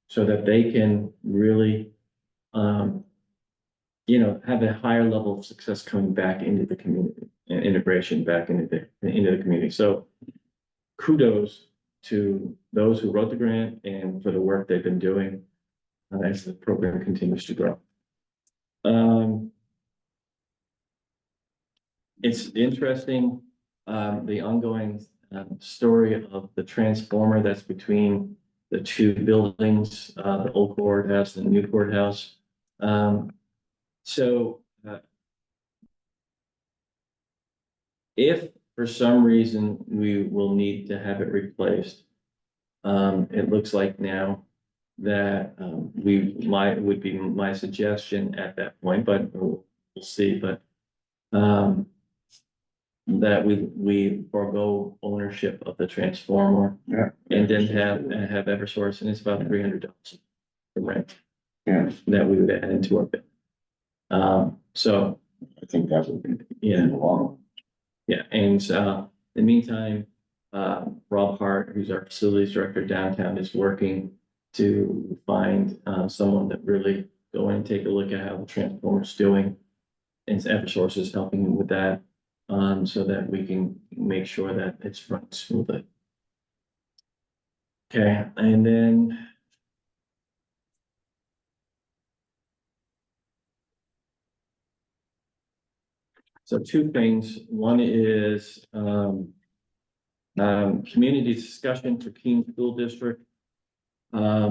so that they can really, have a higher level of success coming back into the community and integration back into the community. So kudos to those who wrote the grant and for the work they've been doing as the program continues to grow. It's interesting, the ongoing story of the transformer that's between the two buildings, the old courthouse and the new courthouse. So if for some reason we will need to have it replaced, it looks like now that would be my suggestion at that point, but we'll see, but that we forego ownership of the transformer. Yeah. And then have Eversource, and it's about $300 for rent Yeah, that we would add into our bid. So, I think that would be. yeah, Long. yeah, and in the meantime, Rob Hart, who's our facilities director downtown, is working to find someone that really go in and take a look at how the transformer's doing. And Eversource is helping him with that, so that we can make sure that it's running smoothly. Okay, and then so two things. One is community discussion for Keene School District. I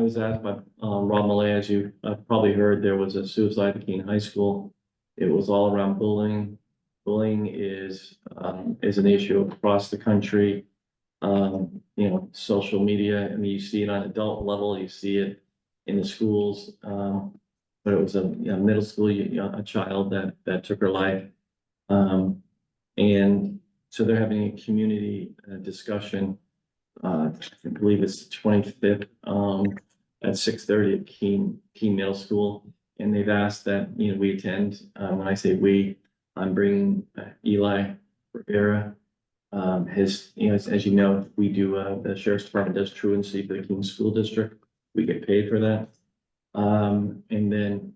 was asked by Rob Malay, as you probably heard, there was a suicide at Keene High School. It was all around bullying. Bullying is an issue across the country. Social media, I mean, you see it on adult level, you see it in the schools. But it was a middle school, a child that took her life. And so they're having a community discussion. I believe it's 25th, at 6:30 at Keene Middle School. And they've asked that, we attend. When I say we, I'm bringing Eli Rivera. As you know, we do, the sheriff's department does truancy for the Keene School District. We get paid for that. And then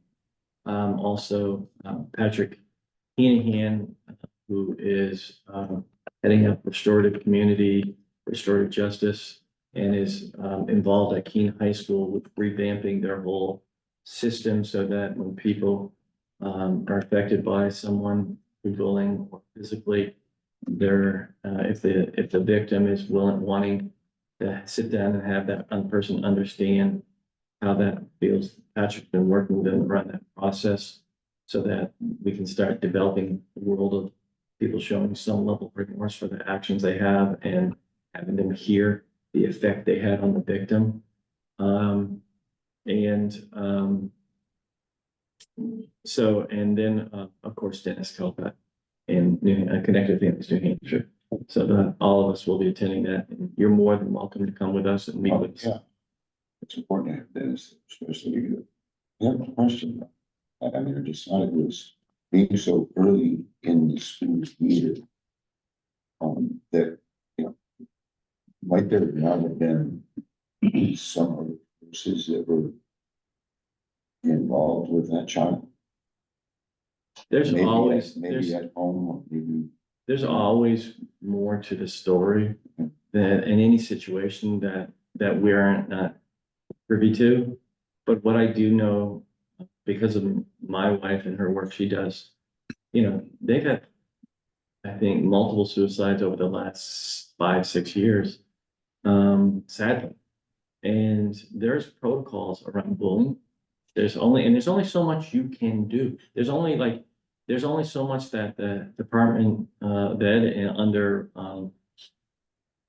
also Patrick Heenahan, who is heading up restorative community, restorative justice, and is involved at Keene High School with revamping their whole system so that when people are affected by someone who's bullying or physically, they're if the victim is wanting to sit down and have that person understand how that feels. Patrick's been working with them around that process so that we can start developing a world of people showing some level of remorse for the actions they have and having them hear the effect they had on the victim. And then of course, Dennis Kelpat in Connected Families, New Hampshire. So all of us will be attending that. And you're more than welcome to come with us and meet with us. Yeah. It's important to have this, especially you. I have a question. I mean, I just thought it was being so early in the school year. That, might there not have been some other courses that were involved with that child? There's Maybe always, maybe at home, or maybe. there's always more to the story than in any situation that we're not privy to. But what I do know, because of my wife and her work she does, they've had, I think, multiple suicides over the last 5-6 years, sadly. And there's protocols around bullying. There's only so much you can do. There's only so much that the Department of Ed and under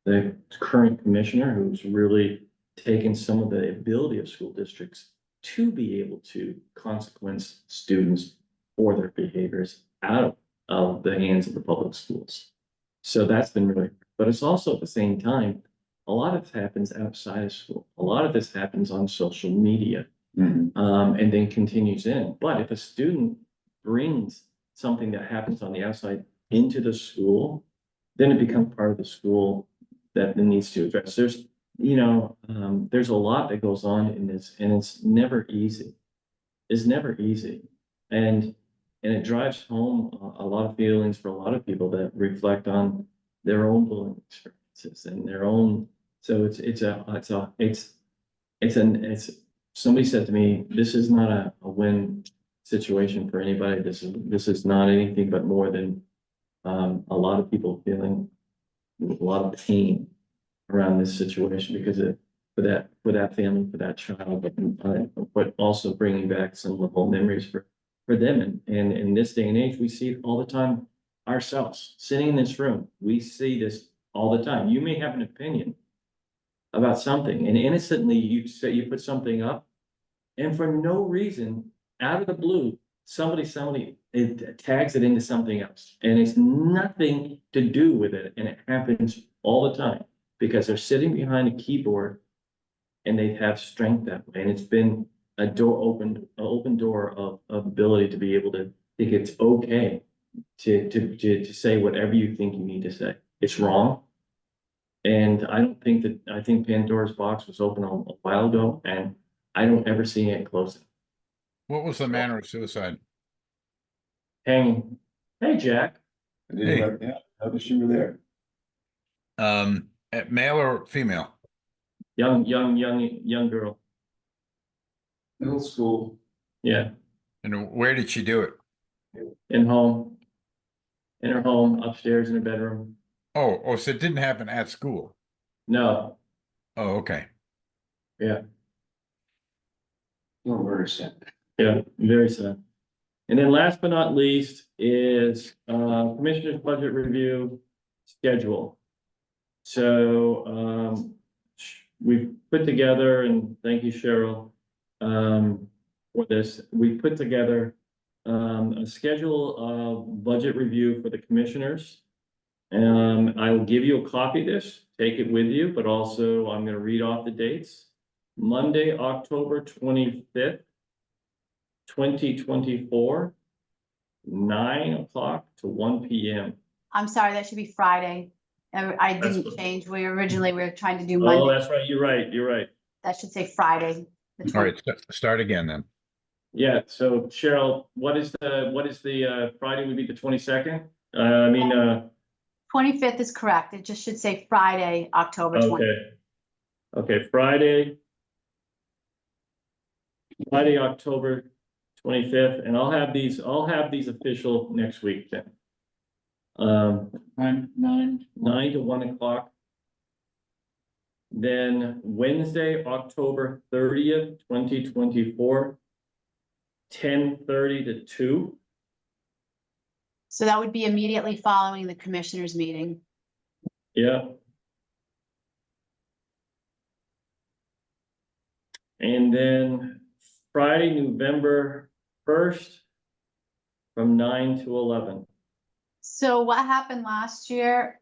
the current commissioner, who's really taken some of the ability of school districts to be able to consequence students for their behaviors out of the hands of the public schools. So that's been really, but it's also at the same time, a lot of this happens outside of school. A lot of this happens on social media. And then continues in. But if a student brings something that happens on the outside into the school, then it becomes part of the school that needs to address. There's, there's a lot that goes on in this, and it's never easy. It's never easy. And it drives home a lot of feelings for a lot of people that reflect on their own bullying experiences and their own. So somebody said to me, this is not a win situation for anybody. This is not anything but more than a lot of people feeling a lot of pain around this situation because for that family, for that child, but also bringing back some of the whole memories for them. And in this day and age, we see it all the time ourselves, sitting in this room. We see this all the time. You may have an opinion about something, and innocently you put something up, and for no reason, out of the blue, somebody it tags it into something else, and it's nothing to do with it, and it happens all the time because they're sitting behind a keyboard and they have strength that way, and it's been an open door of ability to be able to think it's okay to say whatever you think you need to say. It's wrong. And I think Pandora's box was open a while ago, and I don't ever see it closing. What was the manner of suicide? Hanging. Hey, Jack. I didn't, yeah, I wish you were there. Male or female? Young girl. Middle school. Yeah. And where did she do it? In her home, upstairs in her bedroom. Oh, so it didn't happen at school. No. Oh, okay. Yeah. Oh, very sad. Yeah. Very sad. And then last but not least is Commissioner's budget review schedule. So we put together, and thank you, Cheryl, for this. We put together a schedule of budget review for the commissioners. I will give you a copy of this, take it with you, but also I'm going to read off the dates. Monday, October 25th, 2024, 9 o'clock to 1 p.m. I'm sorry, that should be Friday. I That's didn't what- change. We were trying to do Oh, Monday. that's right. You're right. That should say Friday. the All right, start again then. Yeah, so Cheryl, what is the Friday would be the 22nd? 25th is correct. It just should say Friday, October 20th. Okay, Friday, October 25th, and I'll have these official next week then. 9 to 1 o'clock. Then Wednesday, October 30th, 2024, 10:30 to 2. So that would be immediately following the commissioners meeting. Yeah. And then Friday, November 1st, from 9 to 11. So what happened last year?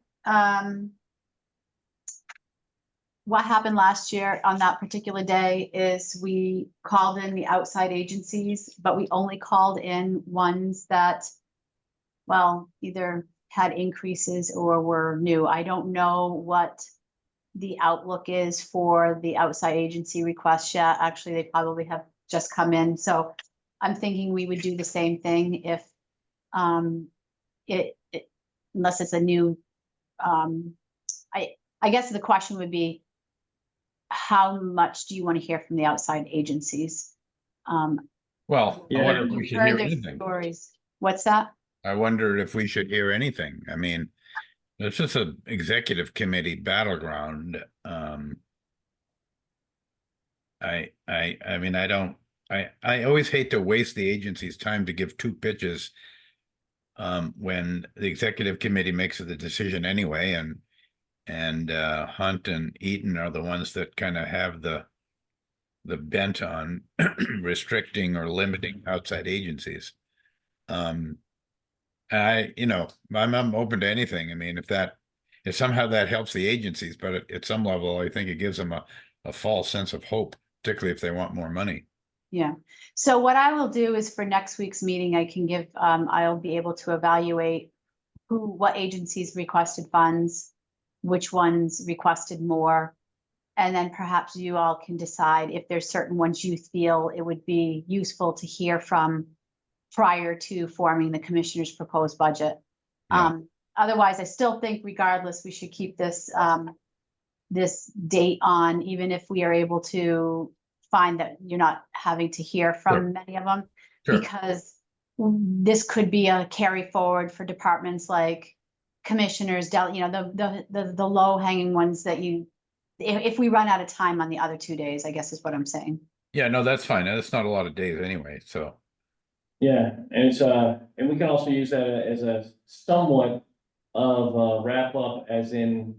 What happened last year on that particular day is we called in the outside agencies, but we only called in ones that, well, either had increases or were new. I don't know what the outlook is for the outside agency requests yet. Actually, they probably have just come in. So I'm thinking we would do the same thing if unless it's a new, I guess the question would be, how much do you want to hear from the outside agencies? Well, I Yeah. wonder if we should Heard hear their anything. stories. What's that? I wonder if we should hear anything. I mean, this is an executive committee battleground. I mean, I always hate to waste the agency's time to give two pitches when the executive committee makes the decision anyway, and Hunt and Eaton are the ones that kind of have the bent on restricting or limiting outside agencies. I'm open to anything. I mean, if somehow that helps the agencies, but at some level, I think it gives them a false sense of hope, particularly if they want more money. Yeah. So what I will do is for next week's meeting, I can give, I'll be able to evaluate what agencies requested funds. which ones requested more. And then perhaps you all can decide if there's certain ones you feel it would be useful to hear from prior to forming the commissioner's proposed budget. Yeah. Otherwise, I still think regardless, we should keep this, this date on, even if we are able to find that you're not having to hear Sure. from many of them. Sure. Because this could be a carry forward for departments like commissioners, the low hanging ones that you, if we run out of time on the other 2 days, I guess is what I'm saying. Yeah, no, that's fine. That's not a lot of days anyway, so. Yeah, and it's, and we can also use that as a somewhat of a wrap up, as in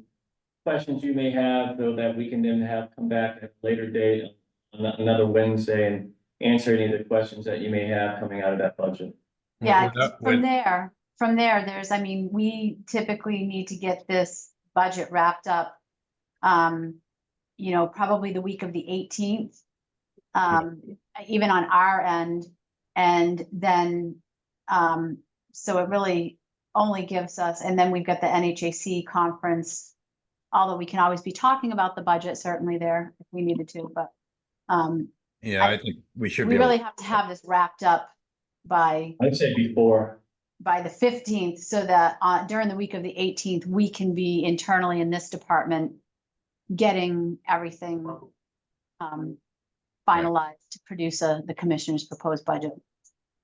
questions you may have, though, that we can then have come back at a later date, on another Wednesday, and answer any of the questions that you may have coming out of that budget. Yeah, Without- from there, there's, I mean, we typically need to get this budget wrapped up. Probably the week of the 18th. Even on our end, and then, so it really only gives us, and then we've got the NHAC conference. Although we can always be talking about the budget, certainly there if we needed to, but, Yeah, I think we should we be able. really have to have this wrapped up by I'd say before. the 15th, so that during the week of the 18th, we can be internally in this department getting everything finalized to produce the commissioner's proposed budget.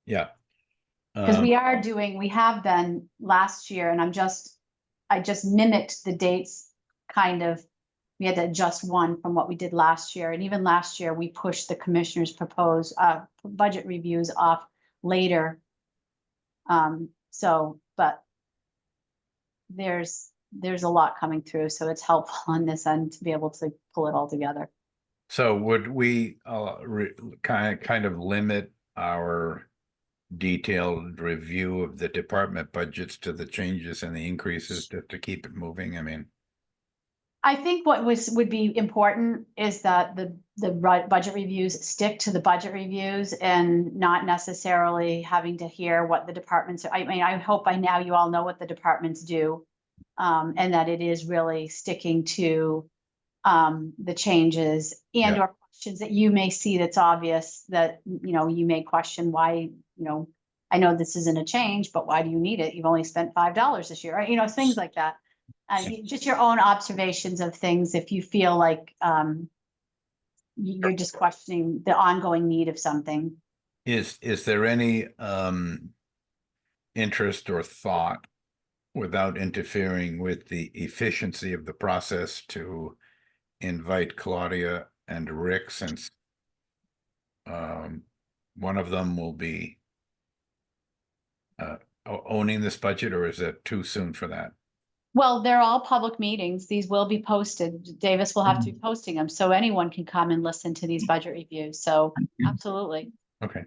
Yeah. Because we have been last year, and I just mimicked the dates, kind of. We had to adjust one from what we did last year, and even last year, we pushed the commissioner's proposed budget reviews off later. But there's a lot coming through, so it's helpful on this end to be able to pull it all together. So would we kind of limit our detailed review of the department budgets to the changes and the increases to keep it moving? I mean, I think what would be important is that the budget reviews stick to the budget reviews and not necessarily having to hear what the departments are. I mean, I hope by now you all know what the departments do. And that it is really sticking to the changes and or questions that you may see that's obvious that, you may question why, I know this isn't a change, but why do you need it? You've only spent $5 this year, right? Things like that. Just your own observations of things, if you feel like you're just questioning the ongoing need of something. is there any interest or thought, without interfering with the efficiency of the process, to invite Claudia and Rick, since one of them will be owning this budget, or is it too soon for that? Well, they're all public meetings. These will be posted. Davis will have to be posting them, so anyone can come and listen to these budget reviews. So absolutely. Okay.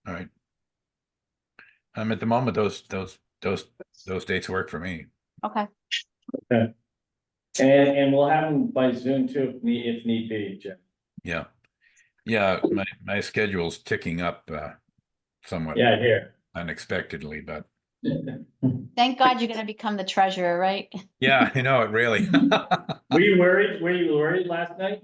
All right. At the moment, those dates work for me. Okay. And we'll have them by Zoom too, if need be, Jeff. Yeah. Yeah, my schedule's ticking up somewhat Yeah, here. unexpectedly, but Thank God you're gonna become the treasurer, right? yeah, I know it really. Were you worried? Were you worried last night?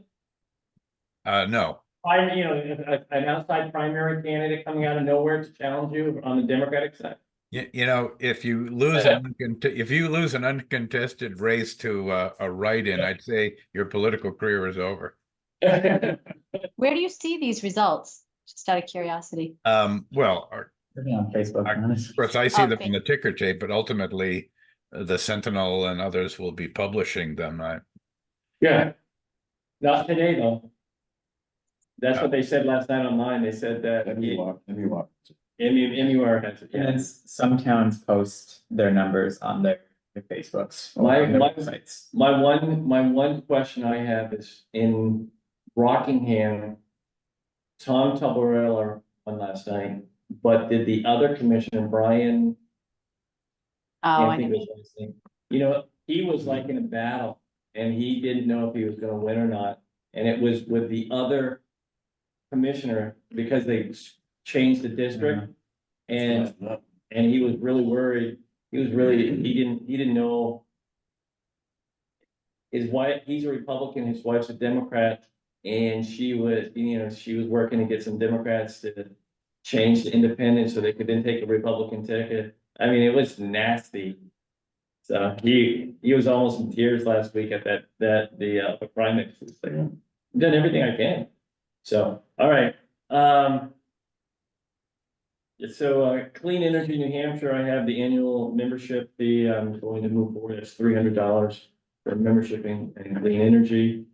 No. An outside primary candidate coming out of nowhere to challenge you on the Democratic side? If you lose an uncontested race to a write-in, I'd say your political career is over. Where do you see these results? Just out of curiosity. Well, On Facebook. of course, I see them Okay. in the ticker tape, but ultimately the Sentinel and others will be publishing them. Yeah. Not today, though. That's what they said last night online. They said that. MUR. MUR has it, And yeah. then some towns post their numbers on their Facebooks. or My- on their my- websites. My one question I have is in Rockingham, Tom Tuberella won last night, but did the other commissioner, Brian? Oh, can't I think know. of his last name. He was like in a battle and he didn't know if he was gonna win or not. And it was with the other commissioner because they changed the district. And he was really worried. He didn't know his wife, he's a Republican, his wife's a Democrat. And she was, she was working to get some Democrats to change to independent so they could then take a Republican ticket. I mean, it was nasty. So he was almost in tears last week at the primary. It's like, I've done everything I can. So, all right, so, Clean Energy New Hampshire, I have the annual membership fee, I'm going to move forward, it's $300 for membership in clean energy.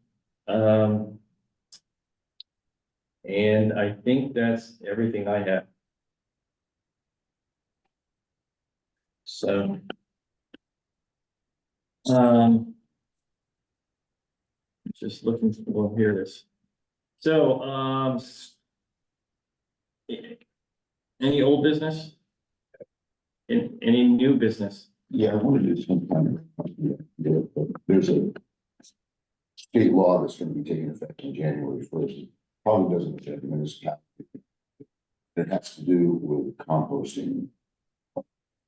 And I think that's everything I have. So. Just looking for, here it is. So, any old business? Any new business? Yeah, I want to do some kind of, there's a state law that's gonna be taking effect on January 1st. Probably doesn't affect the municipality. It has to do with composting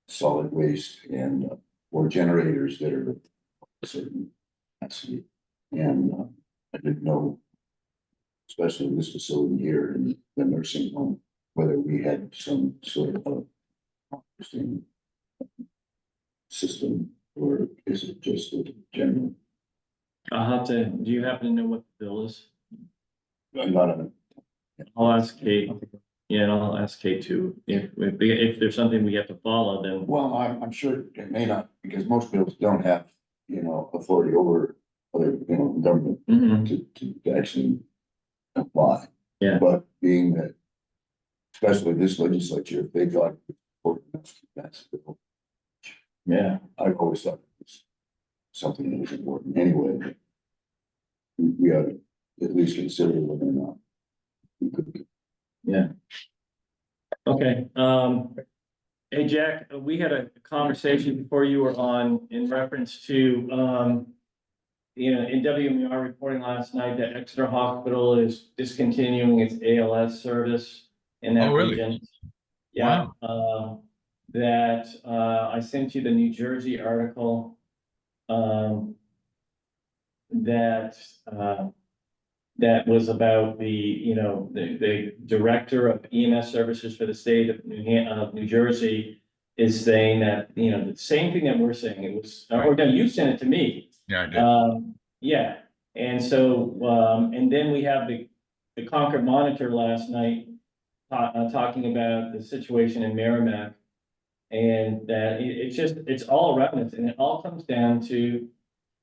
solid waste and or generators that are certain capacity. And I didn't know, especially in this facility here in the nursing home, whether we had some sort of composting system, or is it just a general? I'll have to, do you happen to know what the bill is? I'm not a, I'll ask Kate. Yeah, and I'll ask Kate too. If there's something we have to follow, then. well, I'm sure it may not, because most bills don't have, authority over other, government Mhm. to actually apply. Yeah. But being that, especially this legislature, if they thought, that's the bill. Yeah, I've always thought it was something that was important anyway. But we ought to at least consider whether or not we could. yeah. Okay, hey, Jack, we had a conversation before you were on in reference to, in WMUR reporting last night that Exeter Hospital is discontinuing its ALS service in that Oh, really? region. Yeah, Wow. that, I sent you the New Jersey article. That, that was about the director of EMS services for the state of New Jersey is saying that, the same thing that we're saying. It was, or no, you sent it to me. Yeah, I did. Yeah, and so, and then we have the Concord Monitor last night talking about the situation in Merrimack. And that it's all around us, and it all comes down to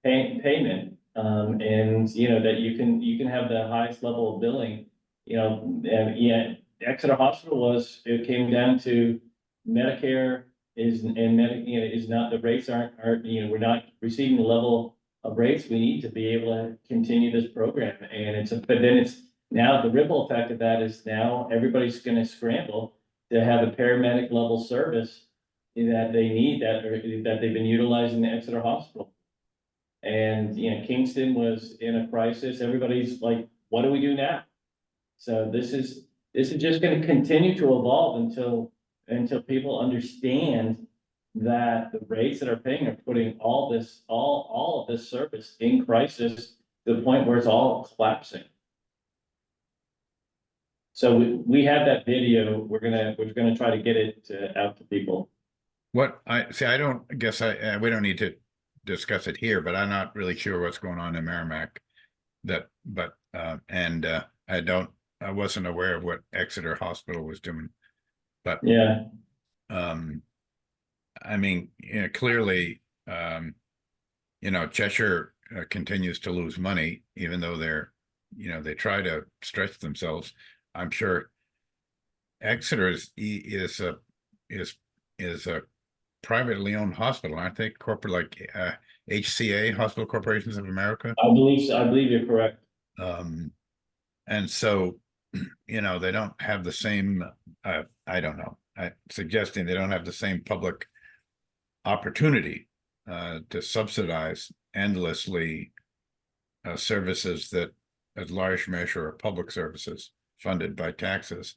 payment. And that you can have the highest level of billing, and yeah, Exeter Hospital it came down to Medicare is not, the rates aren't, we're not receiving the level of rates we need to be able to continue this program. And but then it's now the ripple effect of that is now everybody's gonna scramble to have a paramedic level service that they need, that they've been utilizing the Exeter Hospital. And, Kingston was in a crisis. Everybody's like, what do we do now? So this is just gonna continue to evolve until people understand that the rates that are paying are putting all of this service in crisis to the point where it's all collapsing. So we have that video. We're gonna try to get it out to people. What I see, we don't need to discuss it here, but I'm not really sure what's going on in Merrimack. I wasn't aware of what Exeter Hospital was doing, but Yeah, I mean, clearly, Cheshire continues to lose money, even though they try to stretch themselves. I'm sure Exeter is a privately owned hospital, aren't they? Corporate, like HCA, Hospital Corporations of America. I believe so. I believe you're correct. And so, they don't have the same, I don't know, suggesting they don't have the same public opportunity to subsidize endlessly services that at large measure are public services funded by taxes.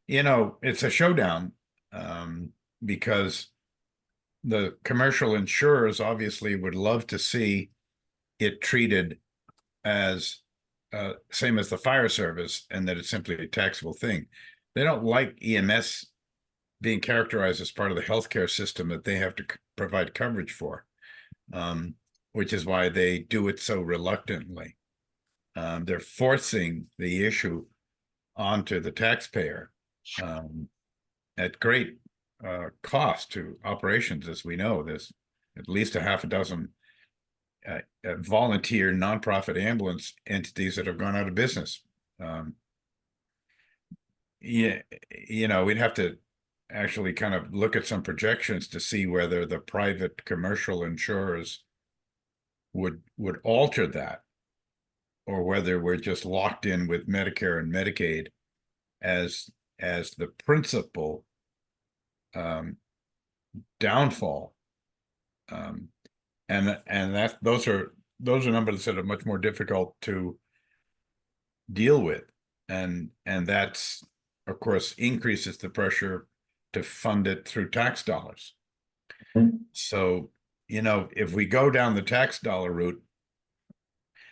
It's a showdown because the commercial insurers obviously would love to see it treated as same as the fire service, and that it's simply a taxable thing. They don't like EMS being characterized as part of the healthcare system that they have to provide coverage for, which is why they do it so reluctantly. They're forcing the issue onto the taxpayer at great cost to operations. As we know, there's at least a half a dozen volunteer nonprofit ambulance entities that have gone out of business. Yeah, we'd have to actually kind of look at some projections to see whether the private commercial insurers would alter that, or whether we're just locked in with Medicare and Medicaid as the principal downfall. And those are numbers that are much more difficult to deal with, and that's, of course, increases the pressure to fund it through tax dollars. So, if we go down the tax dollar route,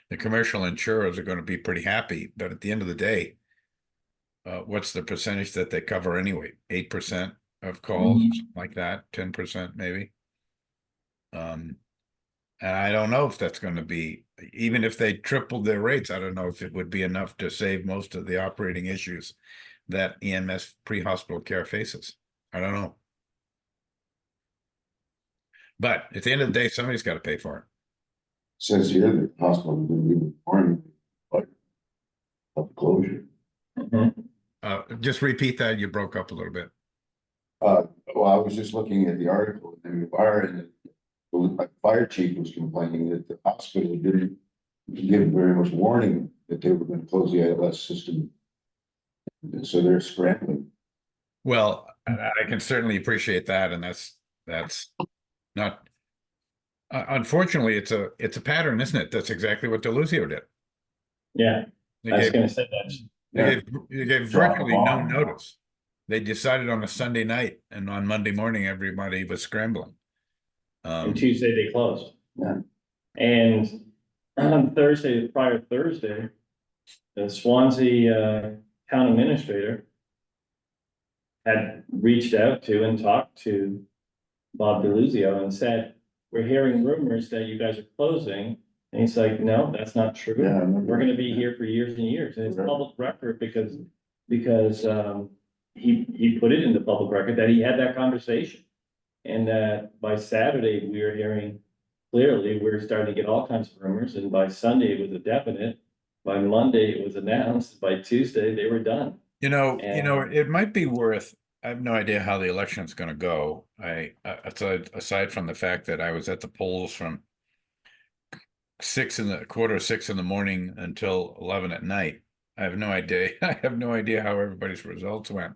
the commercial insurers are going to be pretty happy. But at the end of the day, what's the percentage that they cover anyway? 8% of calls, something like that, 10% maybe. And I don't know if that's going to be, even if they tripled their rates, I don't know if it would be enough to save most of the operating issues that EMS pre-hospital care faces. I don't know. But at the end of the day, somebody's got to pay for it. Says here that the hospital has been even warned of closure. Just repeat that. You broke up a little bit. Well, I was just looking at the article, and the fire chief was complaining that the hospital didn't give very much warning that they were going to close the ALS system. And so they're scrambling. Well, I can certainly appreciate that, and that's not. Unfortunately, it's a pattern, isn't it? That's exactly what Deluzio did. Yeah, I was going to say that. They gave virtually no notice. They decided on a Sunday night, and on Monday morning, everybody was scrambling. And Tuesday they closed. Yeah. And on Thursday, prior Thursday, the Swansea town administrator had reached out to and talked to Bob Deluzio and said, "We're hearing rumors that you guys are closing." And he's like, "No, that's not true. Yeah, We're going to be here for years and years." And it's public record because he put it in the public record that he had that conversation. And that by Saturday, we were hearing clearly, we were starting to get all kinds of rumors. And by Sunday, it was a definite. By Monday, it was announced. By Tuesday, they were done. It might be worth, I have no idea how the election is going to go. Aside from the fact that I was at the polls from 6 in the morning until 11 at night. I have no idea. I have no idea how everybody's results went.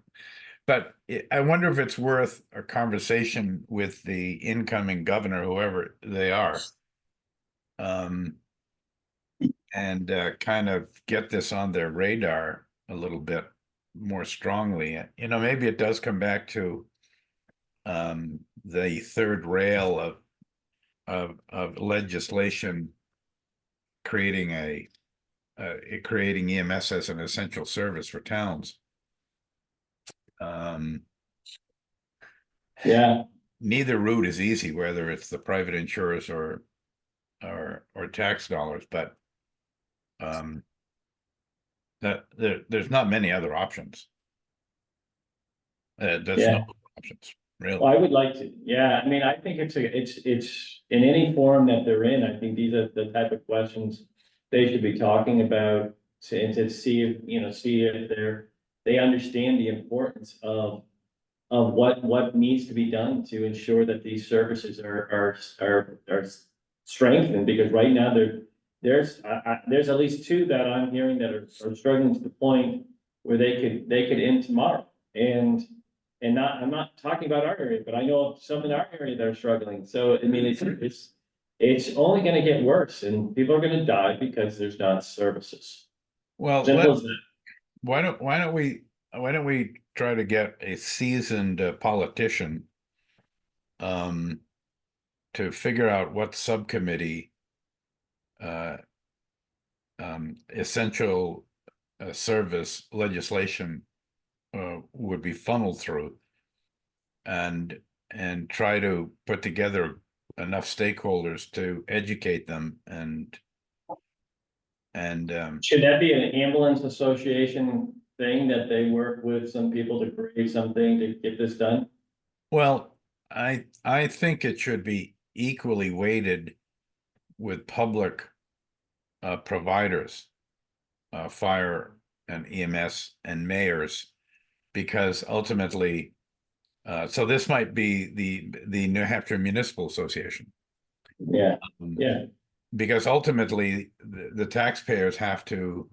But I wonder if it's worth a conversation with the incoming governor, whoever they are, and kind of get this on their radar a little bit more strongly. Maybe it does come back to the third rail of legislation creating EMS as an essential service for towns. Yeah. Neither route is easy, whether it's the private insurers or tax dollars, but there's not many other options. There's no options, really. Well, I would like to, yeah, I mean, I think it's in any forum that they're in, I think these are the type of questions they should be talking about to see if they understand the importance of what needs to be done to ensure that these services are strengthened, because right now there's at least two that I'm hearing that are struggling to the point where they could end tomorrow. And I'm not talking about our area, but I know of some in our area that are struggling. So, I mean, it's only gonna get worse, and people are gonna die because there's not services. Well, Simple as that. why don't we try to get a seasoned politician to figure out what subcommittee essential service legislation would be funneled through, and try to put together enough stakeholders to educate them and Should that be an ambulance association thing that they work with some people to create something to get this done? well, I think it should be equally weighted with public providers, fire and EMS and mayors, because ultimately, so this might be the New Hampshire Municipal Association. Yeah, yeah, Because ultimately, the taxpayers have to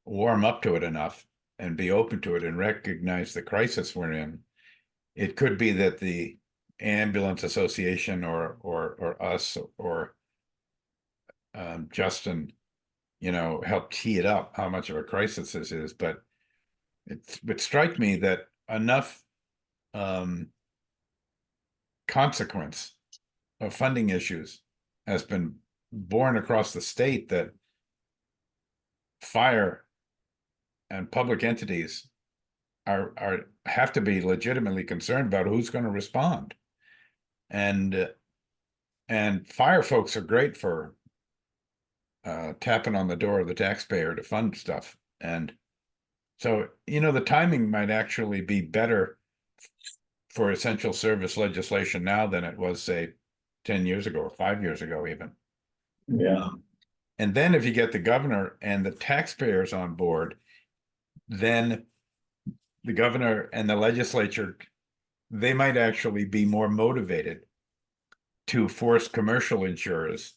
warm up to it enough and be open to it and recognize the crisis we're in. It could be that the ambulance association or us or Justin, help tee it up how much of a crisis this is, but it would strike me that enough consequence of funding issues has been borne across the state that fire and public entities have to be legitimately concerned about who's going to respond. And fire folks are great for tapping on the door of the taxpayer to fund stuff. And so, the timing might actually be better for essential service legislation now than it was, say, 10 years ago or 5 years ago, even. yeah. And then if you get the governor and the taxpayers on board, then the governor and the legislature, they might actually be more motivated to force commercial insurers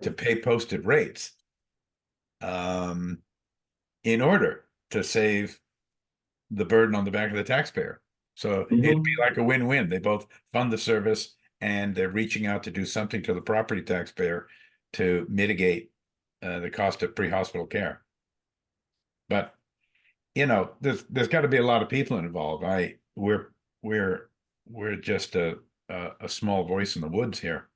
to pay posted rates in order to save the burden on the back of the taxpayer. So it'd be like a win-win. They both fund the service and they're reaching out to do something to the property taxpayer to mitigate the cost of pre-hospital care. But there's got to be a lot of people involved. We're just a small voice in the woods here.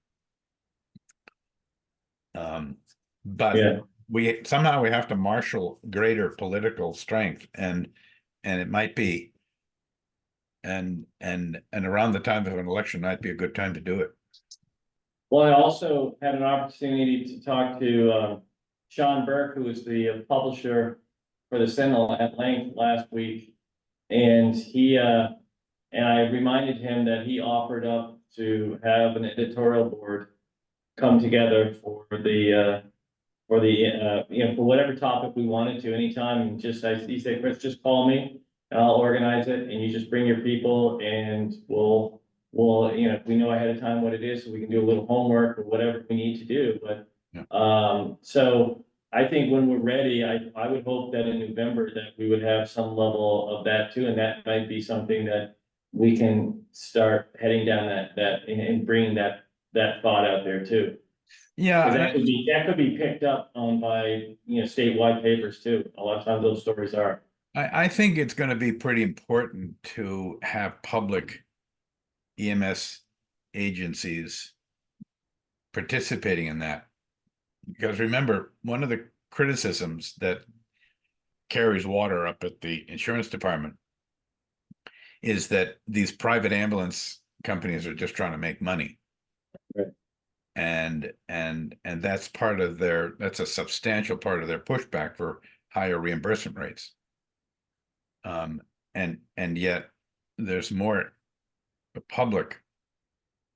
But Yeah. we have to marshal greater political strength, and it might be, and around the time of an election might be a good time to do it. Well, I also had an opportunity to talk to Sean Burke, who is the publisher for the Sentinel at length last week. And and I reminded him that he offered up to have an editorial board come together for for whatever topic we wanted to anytime. And he said, Chris, just call me and I'll organize it. And you just bring your people and we'll, we know ahead of time what it is, so we can do a little homework or whatever we need to do. But, so I think when we're ready, I would hope that in November that we would have some level of that too. And that might be something that we can start heading down and bringing that thought out there too. Yeah, That could be picked up on by, statewide papers too. A lot of times those stories are. I think it's going to be pretty important to have public EMS agencies participating in that. Because remember, one of the criticisms that carries water up at the insurance department is that these private ambulance companies are just trying to make money. Right. And that's that's a substantial part of their pushback for higher reimbursement rates. And yet there's more public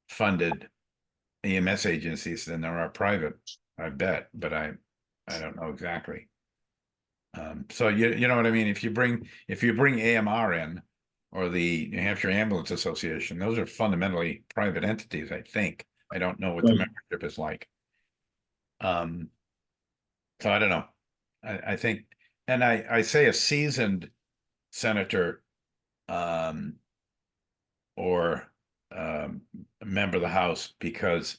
funded EMS agencies than there are private, I bet, but I don't know exactly. So you know what I mean? If you bring AMR in, or the New Hampshire Ambulance Association, those are fundamentally private entities, I think. I don't know what the membership is like. So I don't know. I think, and I say a seasoned senator or a member of the House, because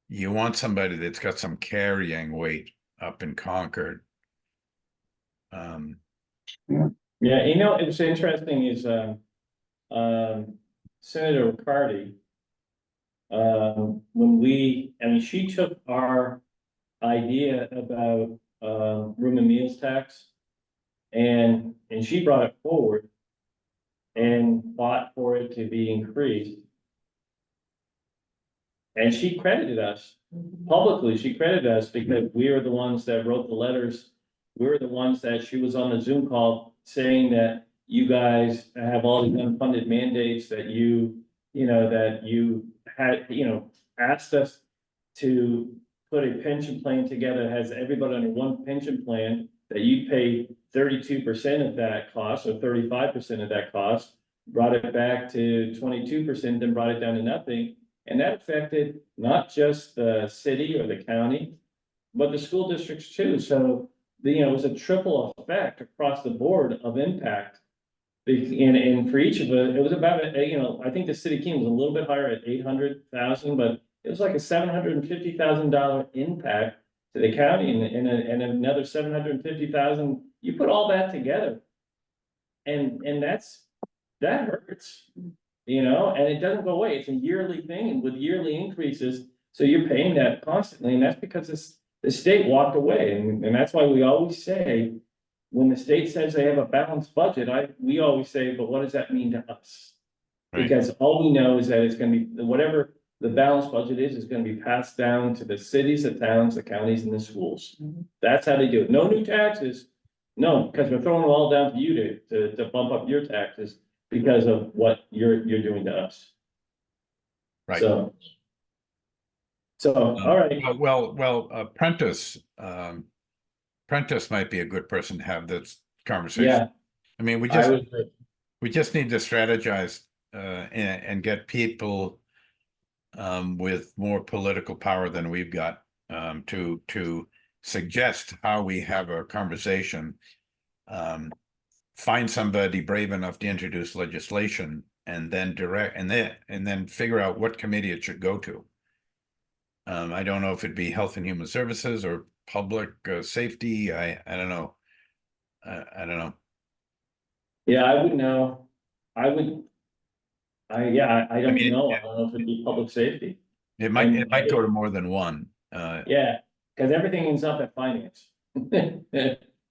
you want somebody that's got some carrying weight up in Concord. Yeah, it's interesting is Senator Riccardi I mean, she took our idea about, room and meals tax. And she brought it forward and fought for it to be increased. And she credited us publicly. She credited us because we were the ones that wrote the letters. We were the ones that she was on the Zoom call saying that you guys have all these unfunded mandates that that you had, asked us to put a pension plan together, has everybody under one pension plan, that you pay 32% of that cost or 35% of that cost, brought it back to 22%, then brought it down to nothing. And that affected not just the city or the county, but the school districts too. So it was a triple effect across the board of impact. And for each of it, it was about, I think the city king was a little bit higher at 800,000, but it was like a $750,000 impact to the county and another 750,000. You put all that together. And that hurts. And it doesn't go away. It's a yearly thing with yearly increases. So you're paying that constantly, and that's because the state walked away. And that's why we always say, when the state says they have a balanced budget, we always say, but what does that mean to us? Right. Because all we know is that it's gonna be, whatever the balanced budget is gonna be passed down to the cities, the towns, the counties, and the schools. That's how they do it. No new taxes. No, because we're throwing it all down to you to bump up your taxes because of what you're doing to us. Right. So, all right. Prentice might be a good person to have this conversation. Yeah, I mean, we just need to strategize and get people with more political power than we've got to suggest how we have a conversation. Find somebody brave enough to introduce legislation and then and then figure out what committee it should go to. I don't know if it'd be Health and Human Services or Public Safety. I don't know. I don't know. yeah, I would know. I don't know. I don't know if it'd be public safety. It might go to more than one. Yeah, because everything ends up at finance.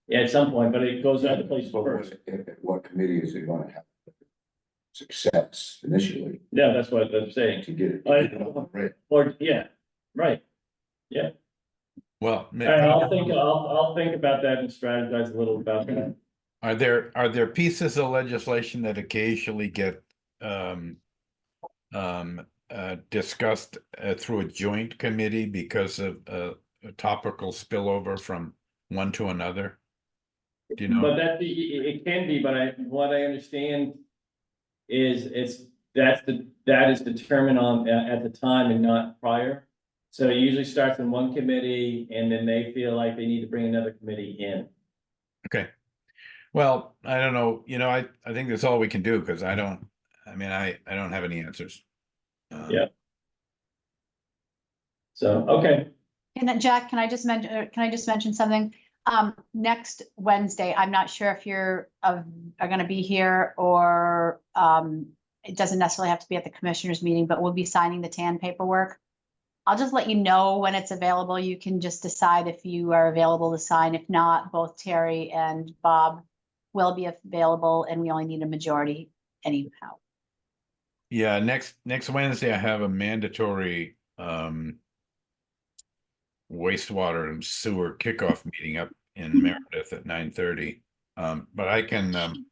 Yeah, at some point, but it goes to other places But first. what committee is it gonna have? Success initially Yeah, that's what I'm saying. to get it. Right. Or, yeah, right. Well, All right, I'll think about that and strategize a little about that. are there pieces of legislation that occasionally get discussed through a joint committee because of a topical spillover from one to another? Do you know? But it can be, but what I understand is that is determined on at the time and not prior. So it usually starts in one committee and then they feel like they need to bring another committee in. Okay. Well, I don't know. I think that's all we can do because I don't have any answers. Yeah. So, okay. And then Jack, can I just mention something? Next Wednesday, I'm not sure if are gonna be here or, it doesn't necessarily have to be at the commissioners meeting, but we'll be signing the TAN paperwork. I'll just let you know when it's available. You can just decide if you are available to sign. If not, both Terry and Bob will be available and we only need a majority anyhow. Yeah, next Wednesday I have a mandatory wastewater and sewer kickoff meeting up in Meredith at 9:30. But I can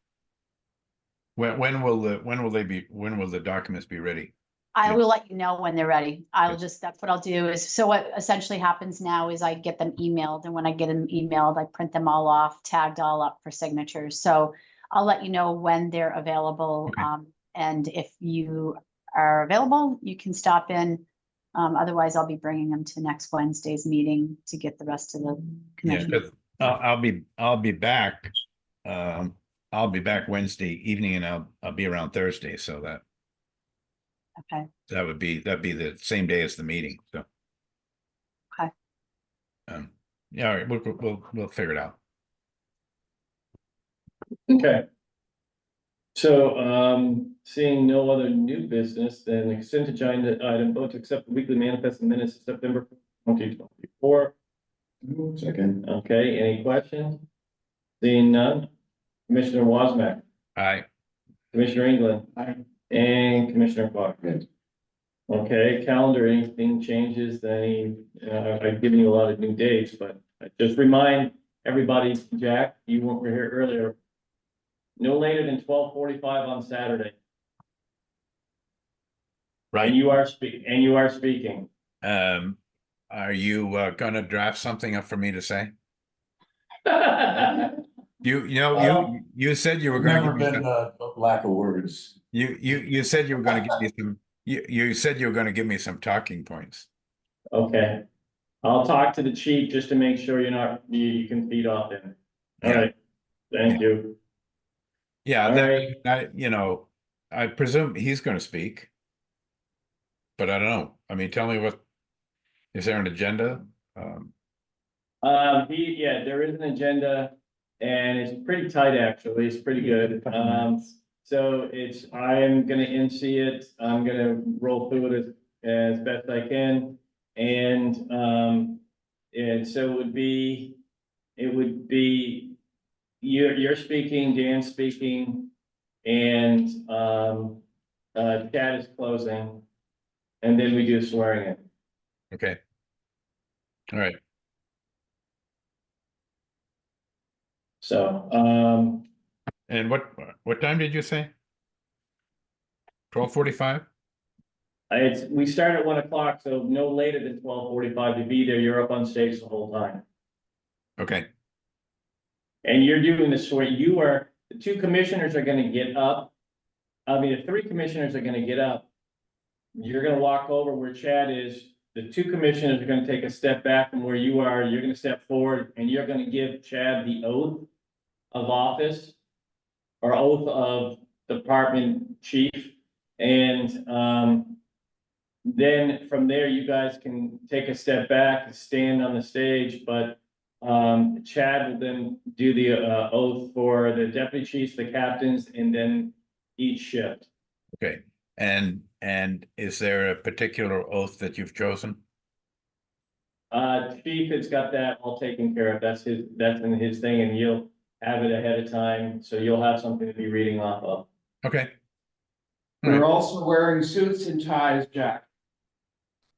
when will the documents be ready? I will let you know when they're ready. That's what I'll do is, so what essentially happens now is I get them emailed, and when I get them emailed, I print them all off, tagged all up for signatures. So I'll let you know when they're available. Okay. And if you are available, you can stop in. Otherwise I'll be bringing them to next Wednesday's meeting to get the rest of the Yeah, commission. because I'll be back. I'll be back Wednesday evening, and I'll be around Thursday. So Okay. that'd be the same day as the meeting. So. Okay. Yeah. All right. We'll figure it out. Okay. So, seeing no other new business, then the consent agenda item, vote to accept the weekly manifest and minutes of September 2024. Second. Okay, any questions? Seeing none, Commissioner Wasmac, I, Commissioner England. Aye. And Commissioner Clark. Yes. Okay, calendar, anything changes, I've given you a lot of new dates, but just remind everybody, Jack, you were here earlier. No later than 12:45 on Saturday, and right, you are speaking. are you gonna draft something up for me to say? You said you were gonna Never give me been some, a lack of words. you said you were gonna give me some, you said you were gonna give me some talking points. Okay, I'll talk to the chief just to make sure you can feed off him. All Yeah. right, thank you. Yeah, All right. I presume he's gonna speak. But I don't know. I mean, tell me is there an agenda? There is an agenda and it's pretty tight, actually. It's pretty good. So I'm gonna MC it. I'm gonna roll through it as best I can. And so it would be, you're speaking, Dan's speaking, and, Chad is closing. And then we do swearing in. Okay. All right. So, And what time did you say? 12:45? we start at 1 o'clock, so no later than 12:45 to be there. You're up on stage the whole time. Okay, And you're doing the the two commissioners are gonna get up. I mean, the three commissioners are gonna get up. You're gonna walk over where Chad is. The two commissioners are gonna take a step back from where you are. You're gonna step forward and you're gonna give Chad the oath of office or oath of department chief. And, then from there, you guys can take a step back and stand on the stage, but Chad will then do the oath for the deputy chiefs, the captains, and then each shift. okay. And is there a particular oath that you've chosen? Chief has got that all taken care of. That's in his thing, and you'll have it ahead of time, so you'll have something to be reading off of. Okay. All We're right. also wearing suits and ties, Jack.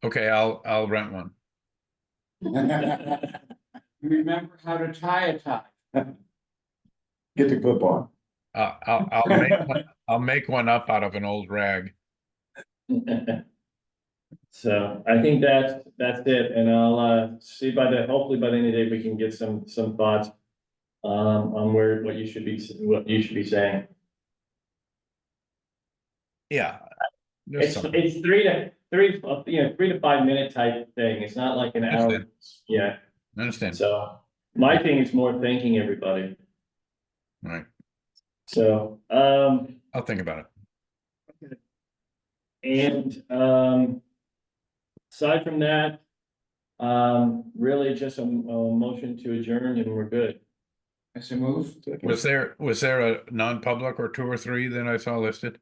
Okay, I'll rent one. Remember how to tie a tie. Get the clip on. I'll make one up out of an old rag. So I think that's it, and I'll see hopefully by the end of the day, we can get some thoughts on what you should be saying. Yeah. There's something. It's 3 to 5 minute type thing. It's not like an hour. Understand. Yeah, I understand. so my thing is more thanking everybody. All right, So, I'll think about it. and, aside from that, really just a motion to adjourn and we're good. I so move. Was there a non-public or 2 or 3 that I saw listed?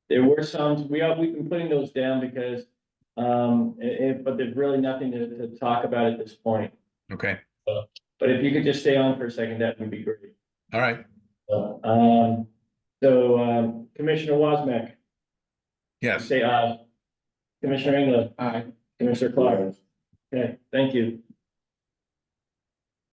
There were some, we've been putting those down because, but there's really nothing to talk about at this point. Okay, But if you could just stay on for a second, that would be great. all right. Commissioner Wasmac, Yes, say aye. Commissioner England, Aye. Commissioner Clark. Okay, thank you.